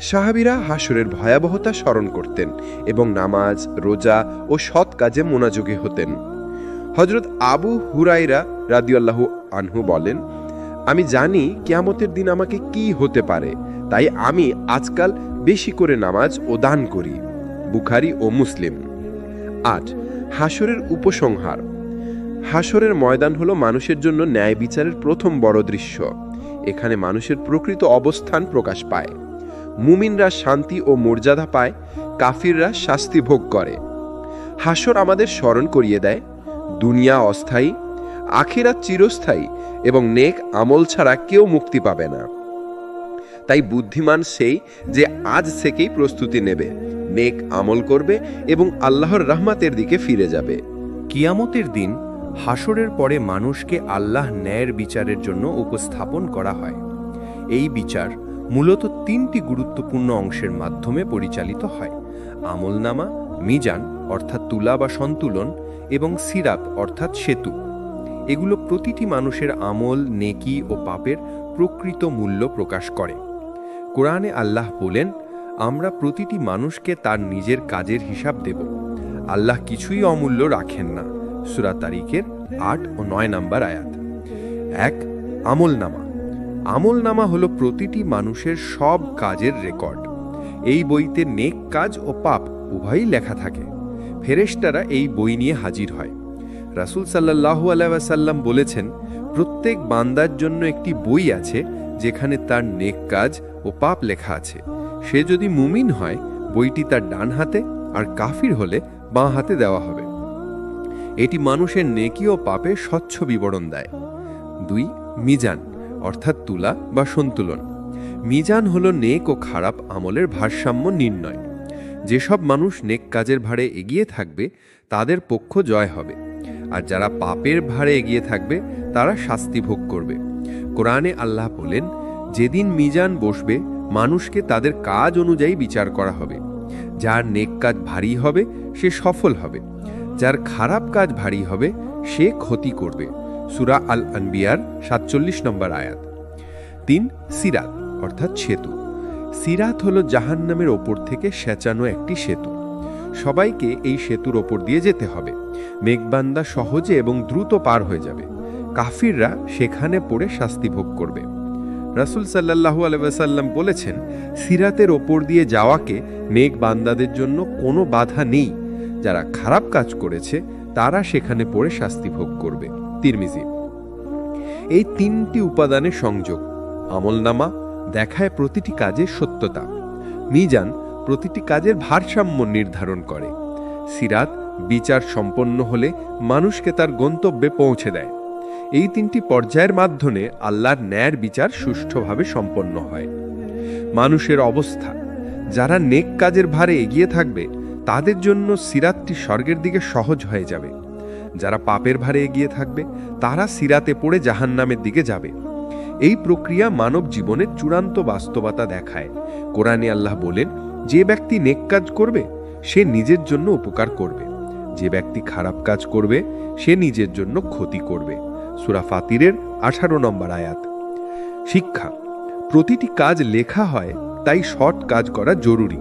সাহাবীরা হাসরের ভয়াবহতা স্মরণ করতেন এবং নামাজ, রোজা ও সৎ কাজে মনোযোগী হতেন। হযরত আবু হুরায়রা রাদিয়াল্লাহু আনহু বলেন, আমি জানি কিয়ামতের দিন আমাকে কি হতে পারে, তাই আমি আজকাল বেশি করে নামাজ ও দান করি। বুখারী ও মুসলিম। 8 হাসরের উপসংহার। হাসরের ময়দান হলো মানুষের জন্য ন্যায় বিচারের প্রথম বড় দৃশ্য। এখানে মানুষের প্রকৃত অবস্থান প্রকাশ পায়। মুমিনরা শান্তি ও মর্যাদা পায়, কাফিররা শাস্তি ভোগ করে। হাসর আমাদের স্মরণ করিয়ে দেয়, দুনিয়া অস্থায়ী, আখিরাত চিরস্থায়ী এবং নেক আমল ছাড়া কেউ মুক্তি পাবে না। তাই বুদ্ধিমান সেই যে আজ থেকেই প্রস্তুতি নেবে, নেক আমল করবে এবং আল্লাহর রহমতের দিকে ফিরে যাবে। কিয়ামতের দিন হাসরের পরে মানুষকে আল্লাহ ন্যায়ের বিচারের জন্য উপস্থাপন করা হয়। এই বিচার মূলত তিনটি গুরুত্বপূর্ণ অংশের মাধ্যমে পরিচালিত হয়: আমলনামা, মিজান অর্থাৎ তুলা বা সন্তুলন, এবং সিরাত অর্থাৎ সেতু। এগুলো প্রতিটি মানুষের আমল, নেকি ও পাপের প্রকৃত মূল্য প্রকাশ করে। কোরআনে আল্লাহ বলেন, আমরা প্রতিটি মানুষকে তার নিজের কাজের হিসাব দেব। আল্লাহ কিছুই অমূল্য রাখেন না। সূরা তারিখের 8 ও 9 নম্বর আয়াত। 1. আমলনামা। আমলনামা হলো প্রতিটি মানুষের সব কাজের রেকর্ড। এই বইতে নেক কাজ ও পাপ উভয়ই লেখা থাকে। ফেরেশতারা এই বই নিয়ে হাজির হয়। রাসূল সাল্লাল্লাহু আলাইহি ওয়াসাল্লাম বলেছেন, প্রত্যেক বান্দার জন্য একটি বই আছে যেখানে তার নেক কাজ ও পাপ লেখা আছে। সে যদি মুমিন হয়, বইটি তার ডান হাতে, আর কাফির হলে বাঁ হাতে দেওয়া হবে। এটি মানুষের নেকি ও পাপে স্বচ্ছ বিবরণ দেয়। 2. মিজান অর্থাৎ তুলা বা সন্তুলন। মিজান হলো নেক ও খারাপ আমলের ভারসাম্য নির্ণয়। যেসব মানুষ নেক কাজের ভারে এগিয়ে থাকবে তাদের পক্ষ জয় হবে, আর যারা পাপের ভারে এগিয়ে থাকবে তারা শাস্তি ভোগ করবে। কোরআনে আল্লাহ বলেন, যেদিন মিজান বসবে মানুষকে তাদের কাজ অনুযায়ী বিচার করা হবে। যার নেক কাজ ভারী হবে সে সফল হবে, যার খারাপ কাজ ভারী হবে সে ক্ষতি করবে। সূরা আল আনবিয়ার 47 নম্বর আয়াত। 3. সিরাত অর্থাৎ সেতু। সিরাত হলো জাহান্নামের ওপর থেকে সেঁচানো একটি সেতু। সবাইকে এই সেতুর ওপর দিয়ে যেতে হবে। নেকবান্দা সহজে এবং দ্রুত পার হয়ে যাবে, কাফিররা সেখানে পড়ে শাস্তি ভোগ করবে। রাসূল সাল্লাল্লাহু আলাইহি ওয়াসাল্লাম বলেছেন, সিরাতের ওপর দিয়ে যাওয়াকে নেক বান্দাদের জন্য কোনো বাধা নেই। যারা খারাপ কাজ করেছে তারা সেখানে পড়ে শাস্তি ভোগ করবে। তিরমিজি। এই তিনটি উপাদানের সংযোগ। আমলনামা দেখায় প্রতিটি কাজের সত্যতা। মিজান প্রতিটি কাজের ভারসাম্য নির্ধারণ করে। সিরাত বিচার সম্পন্ন হলে মানুষকে তার গন্তব্যে পৌঁছে দেয়। এই তিনটি পর্যায়ের মাধ্যমে আল্লাহর ন্যায়ের বিচার সুষ্ঠুভাবে সম্পন্ন হয়। মানুষের অবস্থা: যারা নেক কাজের ভারে এগিয়ে থাকবে তাদের জন্য সিরাতটি স্বর্গের দিকে সহজ হয়ে যাবে। যারা পাপের ভারে এগিয়ে থাকবে তারা সিরাতে পড়ে জাহান্নামের দিকে যাবে। এই প্রক্রিয়া মানব জীবনের চূড়ান্ত বাস্তবতা দেখায়। কোরআনে আল্লাহ বলেন, যে ব্যক্তি নেক কাজ করবে সে নিজের জন্য উপকার করবে, যে ব্যক্তি খারাপ কাজ করবে সে নিজের জন্য ক্ষতি করবে। সূরা ফাতিরের 18 নম্বর আয়াত। শিক্ষা: প্রতিটি কাজ লেখা হয়, তাই সৎ কাজ করা জরুরি।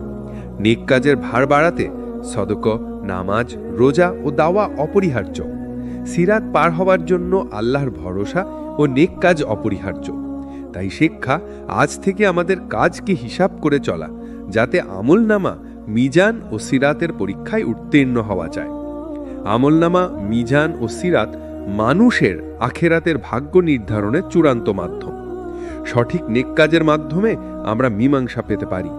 নেক কাজের ভার বাড়াতে সদকা, নামাজ, রোজা ও দাওয়া অপরিহার্য। সিরাত পার হওয়ার জন্য আল্লাহর ভরসা ও নেক কাজ অপরিহার্য। তাই শিক্ষা, আজ থেকে আমাদের কাজকে হিসাব করে চলা, যাতে আমলনামা, মিজান ও সিরাতের পরীক্ষায় উত্তীর্ণ হওয়া যায়। আমলনামা, মিজান ও সিরাত মানুষের আখেরাতের ভাগ্য নির্ধারণের চূড়ান্ত মাধ্যম। সঠিক নেক কাজের মাধ্যমে আমরা মীমাংসা পেতে পারি।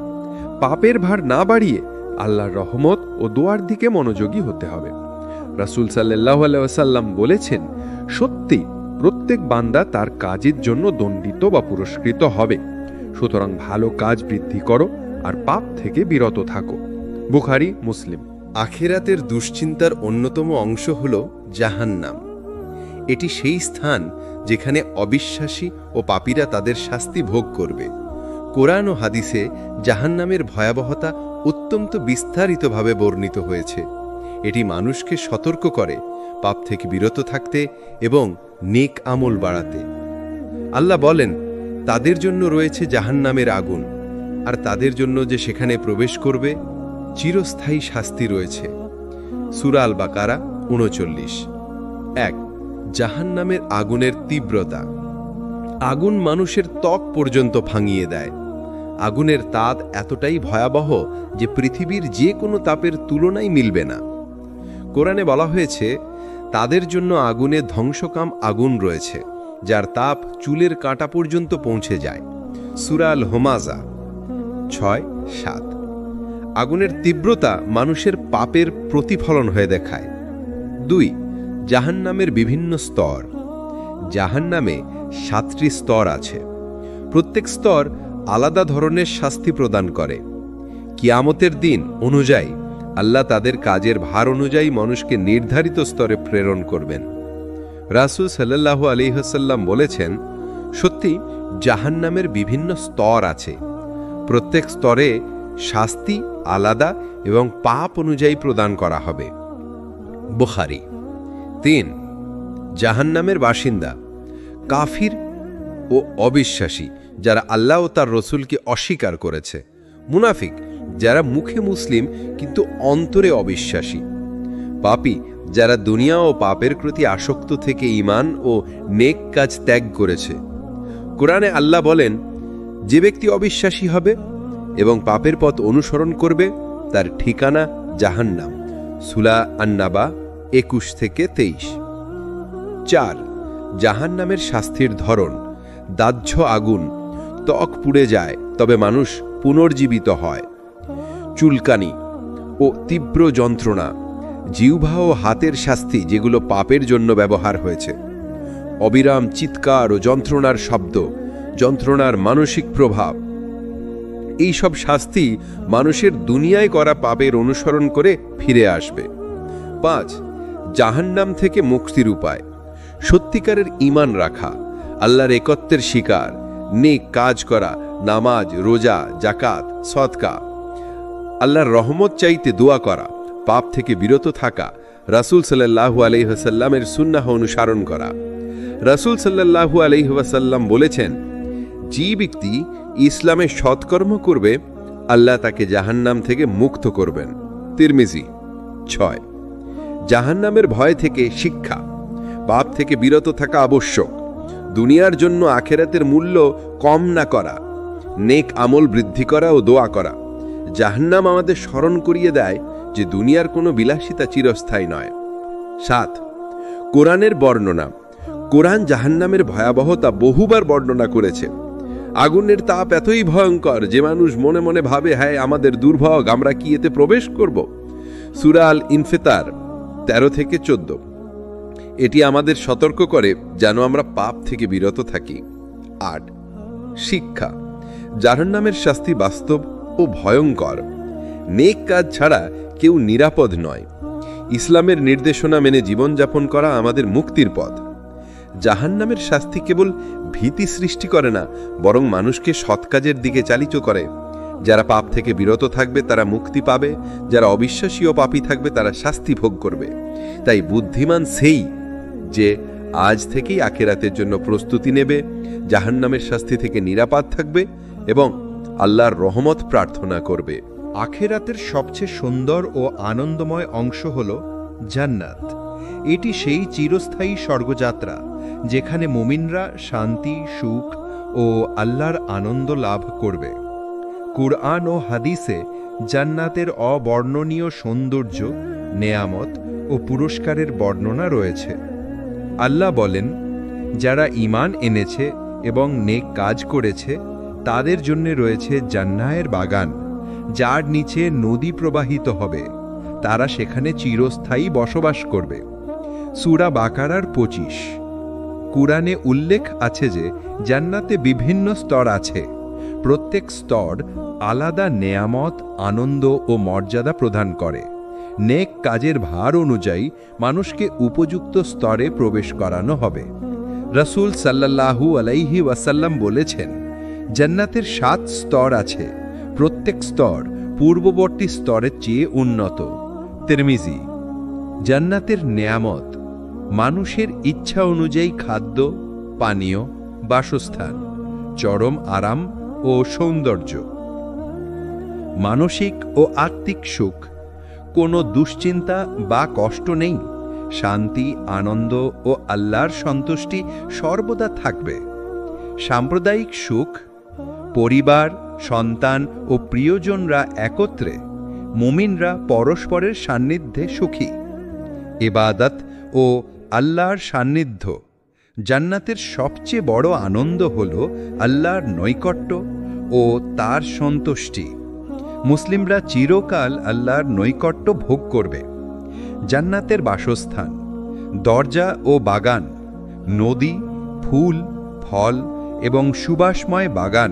পাপের ভার না বাড়িয়ে আল্লাহর রহমত ও দোয়ার দিকে মনোযোগী হতে হবে। রাসূল সাল্লাল্লাহু আলাইহি ওয়াসাল্লাম বলেছেন, সত্যি প্রত্যেক বান্দা তার কাজের জন্য দণ্ডিত বা পুরস্কৃত হবে। সুতরাং ভালো কাজ বৃদ্ধি করো আর পাপ থেকে বিরত থাকো। বুখারী, মুসলিম। আখিরাতের দুশ্চিন্তার অন্যতম অংশ হল জাহান্নাম। এটি সেই স্থান যেখানে অবিশ্বাসী ও পাপীরা তাদের শাস্তি ভোগ করবে। কোরআন ও হাদিসে জাহান্নামের ভয়াবহতা অত্যন্ত বিস্তারিতভাবে বর্ণিত হয়েছে। এটি মানুষকে সতর্ক করে পাপ থেকে বিরত থাকতে এবং নেক আমল বাড়াতে। আল্লাহ বলেন, তাদের জন্য রয়েছে জাহান্নামের আগুন, আর তাদের জন্য যে সেখানে প্রবেশ করবে চিরস্থায়ী শাস্তি রয়েছে। সূরা আল বাকারা 39। 1. জাহান্নামের আগুনের তীব্রতা। আগুন মানুষের ত্বক পর্যন্ত ভাঙিয়ে দেয়। আগুনের তাপ এতটাই ভয়াবহ যে পৃথিবীর যে কোনো তাপের তুলনায় মিলবে না। কোরআনে বলা হয়েছে, তাদের জন্য আগুনে ধ্বংসকাম আগুন রয়েছে, যার তাপ চুলের কাঁটা পর্যন্ত পৌঁছে যায়। সূরা আল হোমাজা 6-7। আগুনের তীব্রতা মানুষের পাপের প্রতিফলন হয়ে দেখায়। 2. জাহান্নামের বিভিন্ন স্তর। জাহান্নামে 7টি স্তর আছে। প্রত্যেক স্তর আলাদা ধরনের শাস্তি প্রদান করে। কিয়ামতের দিন অনুযায়ী আল্লাহ তাদের কাজের ভার অনুযায়ী মানুষকে নির্ধারিত স্তরে প্রেরণ করবেন। রাসূল সাল্লাল্লাহু আলাইহি ওয়াসাল্লাম বলেছেন, সত্যি জাহান্নামের বিভিন্ন স্তর আছে। প্রত্যেক স্তরে শাস্তি আলাদা এবং পাপ অনুযায়ী প্রদান করা হবে। বুখারী। 3, জাহান্নামের বাসিন্দা কাফির ও অবিশ্বাসী, যারা আল্লাহ ও তার রসুলকে অস্বীকার করেছে। মুনাফিক, যারা মুখে মুসলিম কিন্তু অন্তরে অবিশ্বাসী। পাপী, যারা দুনিয়া ও পাপের প্রতি আসক্ত থেকে ঈমান ও নেক কাজ ত্যাগ করেছে। কোরআনে আল্লাহ বলেন, যে ব্যক্তি অবিশ্বাসী হবে এবং পাপের পথ অনুসরণ করবে তার ঠিকানা জাহান্নাম। সূরা আন-নাবা 21-23। 4, জাহান্নামের শাস্তির ধরন। দাহ্য আগুন, ত্বক পুড়ে যায় তবে মানুষ পুনর্জীবিত হয়। চুলকানি ও তীব্র যন্ত্রণা, জিহ্বা ও হাতের শাস্তি যেগুলো পাপের জন্য ব্যবহার হয়েছে। অবিরাম চিৎকার ও যন্ত্রণার শব্দ, যন্ত্রণার মানসিক প্রভাব। এই সব শাস্তি মানুষের দুনিয়ায় করা পাপের অনুসরণ করে ফিরে আসবে। 5, জাহান্নাম থেকে মুক্তির উপায়। সত্যিকারের ঈমান রাখা, আল্লাহর একত্বের স্বীকার, নেক কাজ করা, নামাজ, রোজা, যাকাত, সদকা, আল্লাহর রহমত চাইতে দোয়া করা, পাপ থেকে বিরত থাকা, রাসূল সাল্লাল্লাহু আলাইহি ওয়াসাল্লামের সুন্নাহ অনুসরণ করা। রাসূল সাল্লাল্লাহু আলাইহি ওয়াসাল্লাম বলেছেন, যে ব্যক্তি ইসলামে সৎকর্ম করবে আল্লাহ তাকে জাহান্নাম থেকে মুক্ত করবেন। তিরমিজি। 6, জাহান্নামের ভয় থেকে শিক্ষা। পাপ থেকে বিরত থাকা আবশ্যক। দুনিয়ার জন্য আখেরাতের মূল্য কম না করা, নেক আমল বৃদ্ধি করা ও দোয়া করা। জাহান্নাম আমাদের স্মরণ করিয়ে দেয় যে দুনিয়ার কোনো বিলাসিতা চিরস্থায়ী নয়। 7, কোরআনের বর্ণনা। কোরআন জাহান্নামের ভয়াবহতা বহুবার বর্ণনা করেছে। আগুনের তাপ এতই ভয়ঙ্কর যে মানুষ মনে মনে ভাবে, হ্যাঁ আমাদের দুর্ভোগ, আমরা কি এতে প্রবেশ করব? সূরা আল ইনফিতার 13-14। এটি আমাদের সতর্ক করে যেন আমরা পাপ থেকে বিরত থাকি। 8, শিক্ষা। জাহান্নামের শাস্তি বাস্তব ও ভয়ঙ্কর। নেক কাজ ছাড়া কেউ নিরাপদ নয়। ইসলামের নির্দেশনা মেনে জীবনযাপন করা আমাদের মুক্তির পথ। জাহান্নামের শাস্তি কেবল ভীতি সৃষ্টি করে না, বরং মানুষকে সৎ কাজের দিকে চালিত করে। যারা পাপ থেকে বিরত থাকবে তারা মুক্তি পাবে, যারা অবিশ্বাসী ও পাপী থাকবে তারা শাস্তি ভোগ করবে। তাই বুদ্ধিমান সেই যে আজ থেকেই আখিরাতের জন্য প্রস্তুতি নেবে, জাহান্নামের শাস্তি থেকে নিরাপদ থাকবে এবং আল্লাহর রহমত প্রার্থনা করবে। আখেরাতের সবচেয়ে সুন্দর ও আনন্দময় অংশ হল জান্নাত। এটি সেই চিরস্থায়ী স্বর্গযাত্রা যেখানে মুমিনরা শান্তি, সুখ ও আল্লাহর আনন্দ লাভ করবে। কুরআন ও হাদিসে জান্নাতের অবর্ণনীয় সৌন্দর্য, নেয়ামত ও পুরস্কারের বর্ণনা রয়েছে। আল্লাহ বলেন, যারা ঈমান এনেছে এবং নেক কাজ করেছে তাদের জন্য রয়েছে জান্নাতের বাগান, যার নিচে নদী প্রবাহিত হবে। তারা সেখানে চিরস্থায়ী বসবাস করবে। সূরা বাকারার 25। কুরআনে উল্লেখ আছে যে জান্নাতে বিভিন্ন স্তর আছে। প্রত্যেক স্তর আলাদা নেয়ামত, আনন্দ ও মর্যাদা প্রদান করে। নেক কাজের ভার অনুযায়ী মানুষকে উপযুক্ত স্তরে প্রবেশ করানো হবে। রাসূল সাল্লাল্লাহু আলাইহি ওয়াসাল্লাম বলেছেন, জান্নাতের 7 স্তর আছে। প্রত্যেক স্তর পূর্ববর্তী স্তরের চেয়ে উন্নত। তিরমিজি। জান্নাতের নেয়ামত, মানুষের ইচ্ছা অনুযায়ী খাদ্য, পানীয়, বাসস্থান, চরম আরাম ও সৌন্দর্য। মানসিক ও আত্মিক সুখ, কোনো দুশ্চিন্তা বা কষ্ট নেই। শান্তি, আনন্দ ও আল্লাহর সন্তুষ্টি সর্বদা থাকবে। সাম্প্রদায়িক সুখ, পরিবার, সন্তান ও প্রিয়জনরা একত্রে, মুমিনরা পরস্পরের সান্নিধ্যে সুখী। ইবাদত ও আল্লাহর সান্নিধ্য। জান্নাতের সবচেয়ে বড় আনন্দ হল আল্লাহর নৈকট্য ও তার সন্তুষ্টি। মুসলিমরা চিরকাল আল্লাহর নৈকট্য ভোগ করবে। জান্নাতের বাসস্থান, দরজা ও বাগান, নদী ফুল, ফল এবং সুবাসময় বাগান,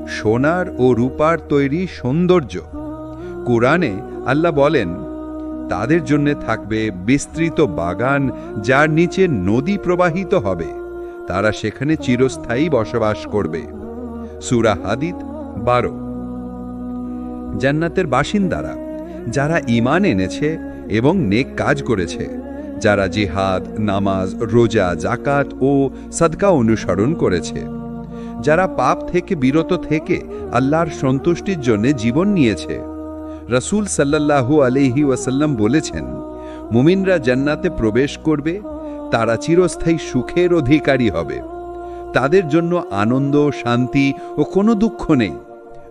সোনার ও রূপার তৈরি সৌন্দর্য। কোরআনে আল্লাহ বলেন, তাদের জন্য থাকবে বিস্তৃত বাগান যার নিচে নদী প্রবাহিত হবে, তারা সেখানে চিরস্থায়ী বসবাস করবে। সূরা হাদিদ 12। জান্নাতের বাসিন্দারা যারা ঈমান এনেছে এবং নেক কাজ করেছে, যারা জিহাদ, নামাজ, রোজা, যাকাত ও সাদকা অনুসরণ করেছে, যারা পাপ থেকে বিরত থেকে আল্লাহর সন্তুষ্টির জন্য জীবন নিয়েছে। রাসূল সাল্লাল্লাহু আলাইহি ওয়াসাল্লাম বলেছেন, মুমিনরা জান্নাতে প্রবেশ করবে, তারা চিরস্থায়ী সুখের অধিকারী হবে। তাদের জন্য আনন্দ, শান্তি ও কোনো দুঃখ নেই।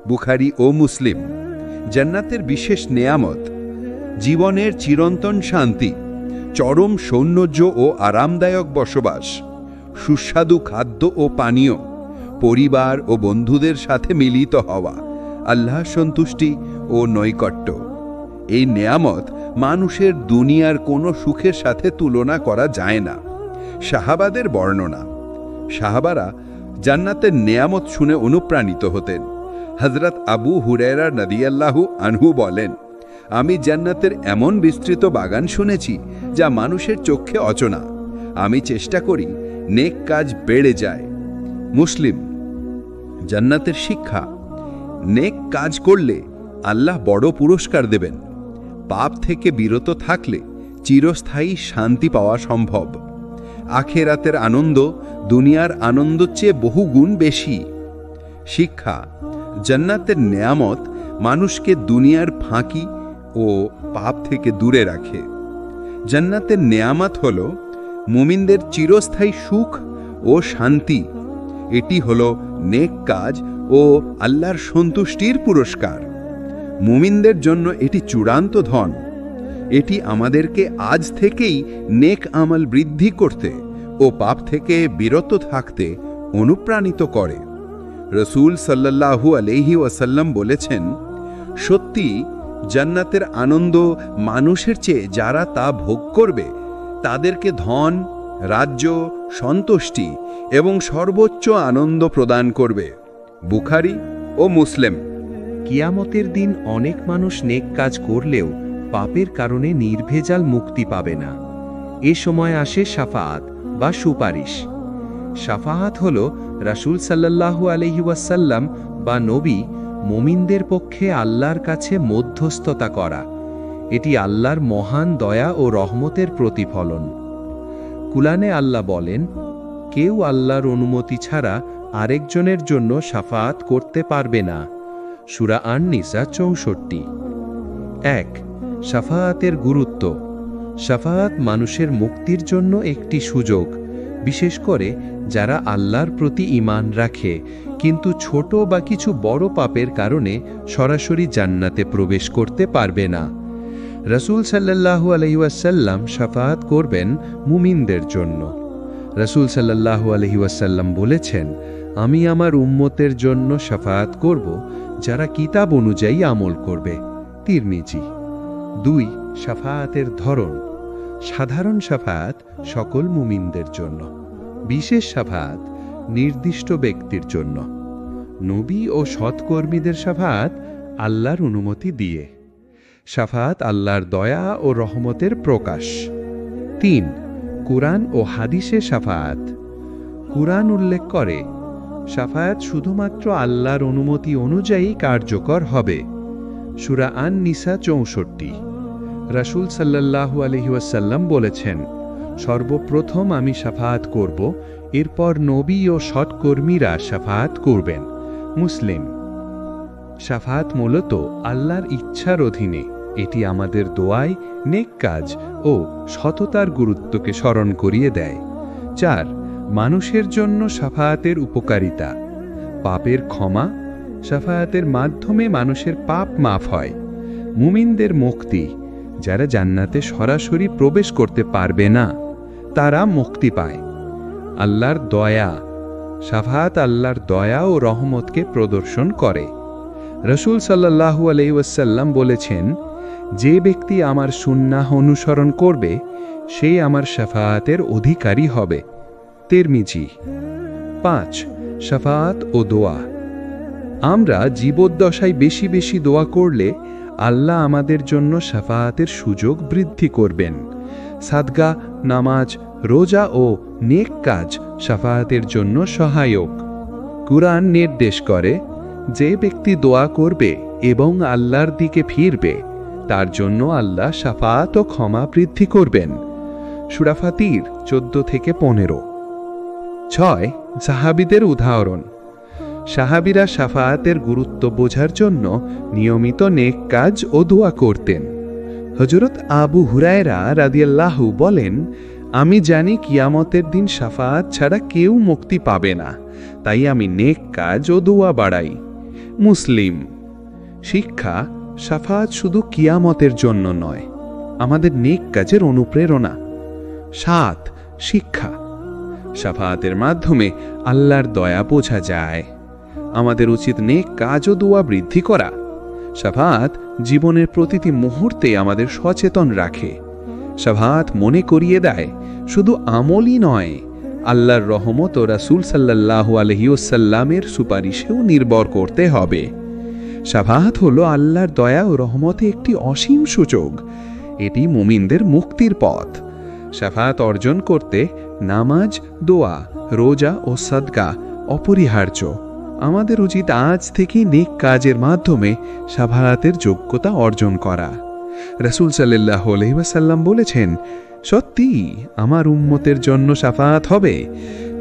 বুখারী ও মুসলিম। জান্নাতের বিশেষ নেয়ামত: জীবনের চিরন্তন শান্তি, চরম সৌন্দর্য ও আরামদায়ক বসবাস, সুস্বাদু খাদ্য ও পানীয়, পরিবার ও বন্ধুদের সাথে মিলিত হওয়া, আল্লাহ সন্তুষ্টি ও নৈকট্য। এই নেয়ামত মানুষের দুনিয়ার কোনো সুখের সাথে তুলনা করা যায় না। সাহাবাদের বর্ণনা: সাহাবারা জান্নাতের নেয়ামত শুনে অনুপ্রাণিত হতেন। হযরত আবু হুরায়রা রাদিয়াল্লাহু আনহু বলেন, আমি জান্নাতের এমন বিস্তৃত বাগান শুনেছি যা মানুষের চোখে অচেনা। আমি চেষ্টা করি নেক কাজ বেড়ে যায়। মুসলিম। জান্নাতের শিক্ষা: নেক কাজ করলে আল্লাহ বড় পুরস্কার দেবেন। পাপ থেকে বিরত থাকলে চিরস্থায়ী শান্তি পাওয়া সম্ভব। আখিরাতের আনন্দ দুনিয়ার আনন্দের চেয়ে বহুগুণ বেশি। শিক্ষা: জান্নাতের নেয়ামত মানুষকে দুনিয়ার ফাঁকি ও পাপ থেকে দূরে রাখে। জান্নাতের নেয়ামত হল মুমিনদের চিরস্থায়ী সুখ ও শান্তি। এটি হল নেক কাজ ও আল্লাহর সন্তুষ্টির পুরস্কার। মুমিনদের জন্য এটি চূড়ান্ত ধন। এটি আমাদেরকে আজ থেকেই নেক আমল বৃদ্ধি করতে ও পাপ থেকে বিরত থাকতে অনুপ্রাণিত করে। রাসূল সাল্লাল্লাহু আলাইহি ওয়াসাল্লাম বলেছেন, সত্যি জান্নাতের আনন্দ মানুষের চেয়ে যারা তা ভোগ করবে তাদেরকে ধন, রাজ্য, সন্তুষ্টি এবং সর্বোচ্চ আনন্দ প্রদান করবে। বুখারী ও মুসলিম। কিয়ামতের দিন অনেক মানুষ নেক কাজ করলেও পাপের কারণে নির্ভেজাল মুক্তি পাবে না। এ সময় আসে শাফাআত বা সুপারিশ। শাফাআত হল রাসূল সাল্লাল্লাহু আলাইহি ওয়াসাল্লাম বা নবী মুমিনদের পক্ষে আল্লাহর কাছে মধ্যস্থতা করা। এটি আল্লাহর মহান দয়া ও রহমতের প্রতিফলন। কুরআনে আল্লাহ বলেন, কেউ আল্লাহর অনুমতি ছাড়া আরেকজনের জন্য শাফাআত করতে পারবে না। সূরা আন-নিসা 64। 1. শাফাআতের গুরুত্ব। শাফাআত মানুষের মুক্তির জন্য একটি সুযোগ, বিশেষ করে যারা আল্লাহর প্রতি ঈমান রাখে কিন্তু ছোট বা কিছু বড় পাপের কারণে সরাসরি জান্নাতে প্রবেশ করতে পারবে না। রাসূল সাল্লাল্লাহু আলাইহি ওয়াসাল্লাম শাফাআত করবেন মুমিনদের জন্য। রাসূল সাল্লাল্লাহু আলাইহি ওয়াসাল্লাম বলেছেন, আমি আমার উম্মতের জন্য শাফাআত করব যারা কিতাব অনুযায়ী আমল করবে। তিরমিজি। 2. শাফাআতের ধরন। সাধারণ শাফাআত সকল মুমিনদের জন্য। বিশেষ শাফাআত নির্দিষ্ট ব্যক্তির জন্য। নবী ও সৎকর্মীদের শাফাআত আল্লাহর অনুমতি দিয়ে। শাফাআত আল্লাহর দয়া ও রহমতের প্রকাশ। 3. কুরআন ও হাদিসে শাফাআত। কুরআন উল্লেখ করে শাফাআত শুধুমাত্র আল্লাহর অনুমতি অনুযায়ী কার্যকর হবে। সূরা আন-নিসা 64। রাসূল সাল্লাল্লাহু আলাইহি ওয়াসাল্লাম বলেছেন, সর্বপ্রথম আমি শাফাআত করব, এরপর নবী ও সৎকর্মীরা শাফাআত করবেন। মুসলিম। শাফাআত মূলত আল্লাহর ইচ্ছার অধীনে। এটি আমাদের দোয়ায়, নেক কাজ ও সততার গুরুত্বকে স্মরণ করিয়ে দেয়। 4. মানুষের জন্য শাফাআতের উপকারিতা। পাপের ক্ষমা। শাফাআতের মাধ্যমে মানুষের পাপ মাফ হয়। মুমিনদের মুক্তি। যারা জান্নাতে সরাসরি প্রবেশ করতে পারবে না তারা মুক্তি পায়। আল্লাহর দয়া। শাফাআত আল্লাহর দয়া ও রহমতকে প্রদর্শন করে। রাসূল সাল্লাল্লাহু আলাইহি ওয়াসাল্লাম বলেছেন, যে ব্যক্তি আমার সুন্নাহ অনুসরণ করবে সে আমার শাফাআতের অধিকারী হবে। তিরমিজি। 5. শাফাআত ও দোয়া। আমরা জীবদ্দশায় বেশি বেশি দোয়া করলে আল্লাহ আমাদের জন্য শাফাআতের সুযোগ বৃদ্ধি করবেন। সাদগা, নামাজ, রোজা ও নেক কাজ শাফাআতের জন্য সহায়ক। কুরআন নির্দেশ করে, যে ব্যক্তি দোয়া করবে এবং আল্লাহর দিকে ফিরবে তার জন্য আল্লাহ শাফাআত ও ক্ষমা বৃদ্ধি করবেন। সূরা ফাতির 14-15। 6. সাহাবীদের উদাহরণ। সাহাবীরা শাফাআতের গুরুত্ব বোঝার জন্য নিয়মিত নেক কাজ ও দোয়া করতেন। হযরত আবু হুরায়রা রাদিয়াল্লাহু বলেন, আমি জানি কিয়ামতের দিন শাফাআত ছাড়া কেউ মুক্তি পাবে না, তাই আমি নেক কাজ ও দোয়া বাড়াই। মুসলিম। শিক্ষা: শাফাআত শুধু কিয়ামতের জন্য নয়, আমাদের নেক কাজের অনুপ্রেরণা। 7. শিক্ষা: শাফাআতের মাধ্যমে আল্লাহর দয়া বোঝা যায়। আমাদের উচিত নেক কাজ ও দোয়া বৃদ্ধি করা। শাফাআত জীবনের প্রতিটি মুহূর্তে আমাদের সচেতন রাখে। শাফাআত মনে করিয়ে দেয় শুধু আমলই নয়, আল্লাহর রহমত ও রাসূল সাল্লাল্লাহু আলাইহি ওয়াসাল্লামের সুপারিশেও নির্ভর করতে হবে। শাফাআত হলো আল্লাহর দয়া ও রহমতে একটি অসীম সুযোগ। এটি মুমিনদের মুক্তির পথ। শাফাআত অর্জন করতে নামাজ, দোয়া, রোজা ও সাদকা অপরিহার্য। আমাদের উচিত আজ থেকেই নেক কাজের মাধ্যমে শাফাআতের যোগ্যতা অর্জন করা। রাসূল সাল্লাল্লাহু আলাইহি ওয়াসাল্লাম বলেছেন, সত্যি আমার উম্মতের জন্য শাফাআত হবে,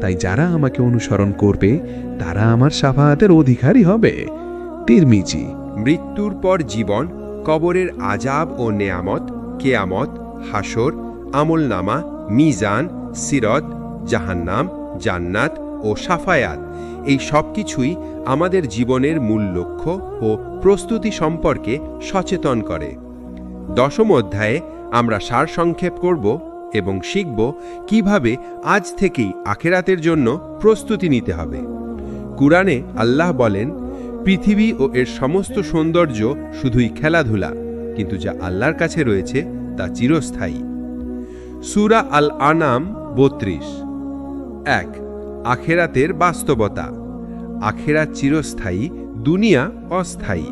তাই যারা আমাকে অনুসরণ করবে তারা আমার শাফাআতের অধিকারী হবে। তিরমিজি। মৃত্যুর পর জীবন, কবরের আযাব ও নেয়ামত, কেয়ামত, হাসর, আমলনামা, মিজান, সিরাত, জাহান্নাম, জান্নাত ও শাফায়াত, এই সব কিছুই আমাদের জীবনের মূল লক্ষ্য ও প্রস্তুতি সম্পর্কে সচেতন করে। 10ম অধ্যায়ে আমরা সারসংক্ষেপ করব এবং শিখব কিভাবে আজ থেকেই আখিরাতের জন্য প্রস্তুতি নিতে হবে। কুরআনে আল্লাহ বলেন, পৃথিবী ও এর সমস্ত সৌন্দর্য শুধুই খেলাধুলা, কিন্তু যা আল্লাহর কাছে রয়েছে তা চিরস্থায়ী। সূরা আল আনাম 32। 1. আখিরাতের বাস্তবতা। আখিরাত চিরস্থায়ী, দুনিয়া অস্থায়ী।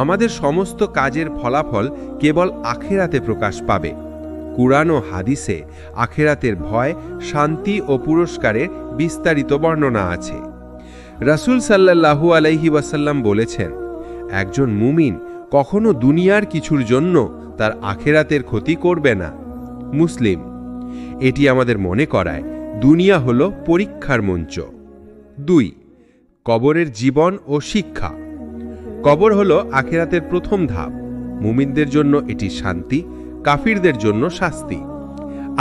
আমাদের সমস্ত কাজের ফলাফল কেবল আখিরাতে প্রকাশ পাবে। কুরআন ও হাদিসে আখিরাতের ভয়, শান্তি ও পুরস্কারের বিস্তারিত বর্ণনা আছে। রাসূল সাল্লাল্লাহু আলাইহি ওয়াসাল্লাম বলেছেন, একজন মুমিন কখনো দুনিয়ার কিছুর জন্য তার আখিরাতের ক্ষতি করবে না। মুসলিম। এটি আমাদের মনে করায় দুনিয়া হল পরীক্ষার মঞ্চ। 2. কবরের জীবন ও শিক্ষা। কবর হল আখিরাতের প্রথম ধাপ। মুমিনদের জন্য এটি শান্তি, কাফিরদের জন্য শাস্তি।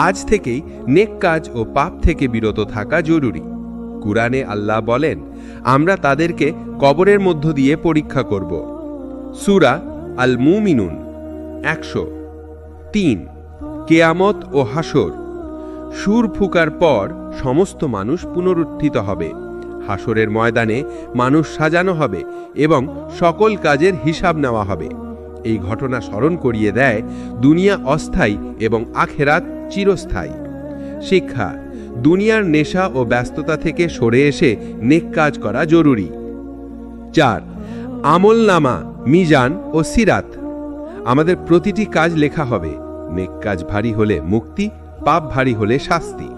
আজ থেকেই নেক কাজ ও পাপ থেকে বিরত থাকা জরুরি। কুরআনে আল্লাহ বলেন, আমরা তাদেরকে কবরের মধ্য দিয়ে পরীক্ষা করব। সূরা আল মুমিনুন 100। 3. কেয়ামত ও হাসর। সুর ফুঁকার পর সমস্ত মানুষ পুনরুত্থিত হবে। হাসরের ময়দানে মানুষ সাজানো হবে এবং সকল কাজের হিসাব নেওয়া হবে। এই ঘটনা স্মরণ করিয়ে দেয় দুনিয়া অস্থায়ী এবং আখিরাত চিরস্থায়ী। শিক্ষা: দুনিয়ার নেশা ও ব্যস্ততা থেকে সরে এসে নেক কাজ করা জরুরি। 4. আমলনামা, মিজান ও সিরাত। আমাদের প্রতিটি কাজ লেখা হবে। নেক কাজ ভারী হলে মুক্তি, পাপ ভারী হলে শাস্তি।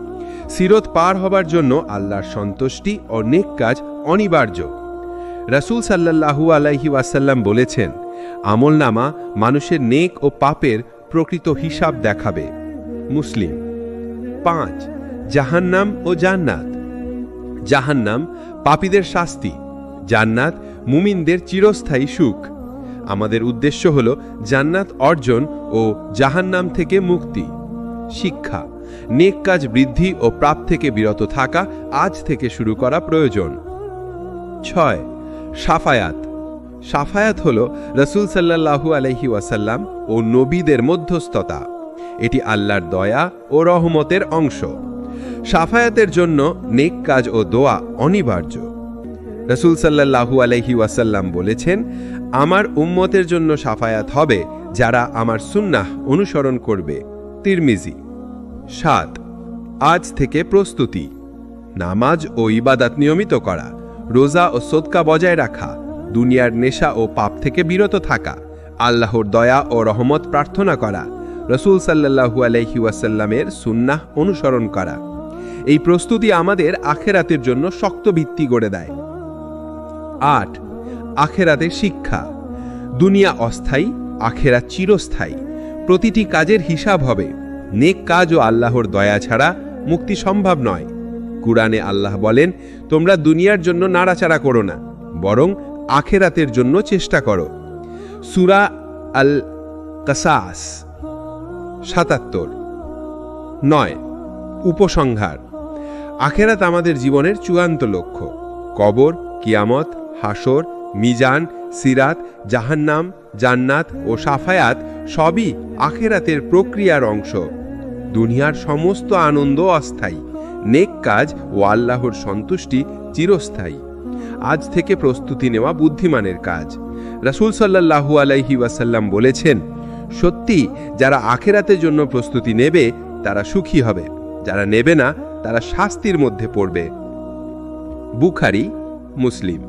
সিরত পার হবার জন্য আল্লাহর সন্তুষ্টি ও নেক কাজ অনিবার্য। রাসূল সাল্লাল্লাহু আলাইহি ওয়াসাল্লাম বলেছেন, আমলনামা মানুষের নেক ও পাপের প্রকৃত হিসাব দেখাবে। মুসলিম। 5. জাহান্নাম ও জান্নাত। জাহান্নাম পাপীদের শাস্তি, জান্নাত মুমিনদের চিরস্থায়ী সুখ। আমাদের উদ্দেশ্য হল জান্নাত অর্জন ও জাহান্নাম থেকে মুক্তি। শিক্ষা: নেক কাজ বৃদ্ধি ও পাপ থেকে বিরত থাকা আজ থেকে শুরু করা প্রয়োজন। 6. শাফায়াত। শাফায়াত হল রাসূল সাল্লাল্লাহু আলাইহি ওয়াসাল্লাম ও নবীদের মধ্যস্থতা। এটি আল্লাহর দয়া ও রহমতের অংশ। শাফায়াতের জন্য নেক কাজ ও দোয়া অনিবার্য। রাসূল সাল্লাল্লাহু আলাইহি ওয়াসাল্লাম বলেছেন, আমার উম্মতের জন্য শাফায়াত হবে যারা আমার সুন্নাহ অনুসরণ করবে। তিরমিজি। 7. আজ থেকে প্রস্তুতি। নামাজ ও ইবাদাত নিয়মিত করা, রোজা ও সদকা বজায় রাখা, দুনিয়ার নেশা ও পাপ থেকে বিরত থাকা, আল্লাহর দয়া ও রহমত প্রার্থনা করা, রসুল সাল্লাল্লাহু আলাইহি ওয়াসাল্লামের সুন্নাহ অনুসরণ করা। এই প্রস্তুতি আমাদের আখেরাতের জন্য শক্ত ভিত্তি গড়ে দেয়। 8. আখেরাতের শিক্ষা। দুনিয়া অস্থায়ী, আখেরাত চিরস্থায়ী। প্রতিটি কাজের হিসাব হবে। নেক কাজ ও আল্লাহর দয়া ছাড়া মুক্তি সম্ভব নয়। কুরআনে আল্লাহ বলেন, তোমরা দুনিয়ার জন্য নাড়াচাড়া করো না, বরং আখেরাতের জন্য চেষ্টা করো। সূরা আল কাসাস 77। 9. উপসংহার। আখেরাত আমাদের জীবনের চূড়ান্ত লক্ষ্য। কবর, কিয়ামত, হাসর, মিজান, সিরাত, জাহান্নাম, জান্নাত ও সাফায়াত সবই আখেরাতের প্রক্রিয়ার অংশ। দুনিয়ার সমস্ত আনন্দ অস্থায়ী, নেক কাজ ও আল্লাহর সন্তুষ্টি চিরস্থায়ী। আজ থেকে প্রস্তুতি নেওয়া বুদ্ধিমানের কাজ। রাসূল সাল্লাল্লাহু আলাইহি ওয়াসাল্লাম বলেছেন, সত্যি যারা আখেরাতের জন্য প্রস্তুতি নেবে তারা সুখী হবে, যারা নেবে না তারা শাস্তির মধ্যে পড়বে। বুখারী, মুসলিম।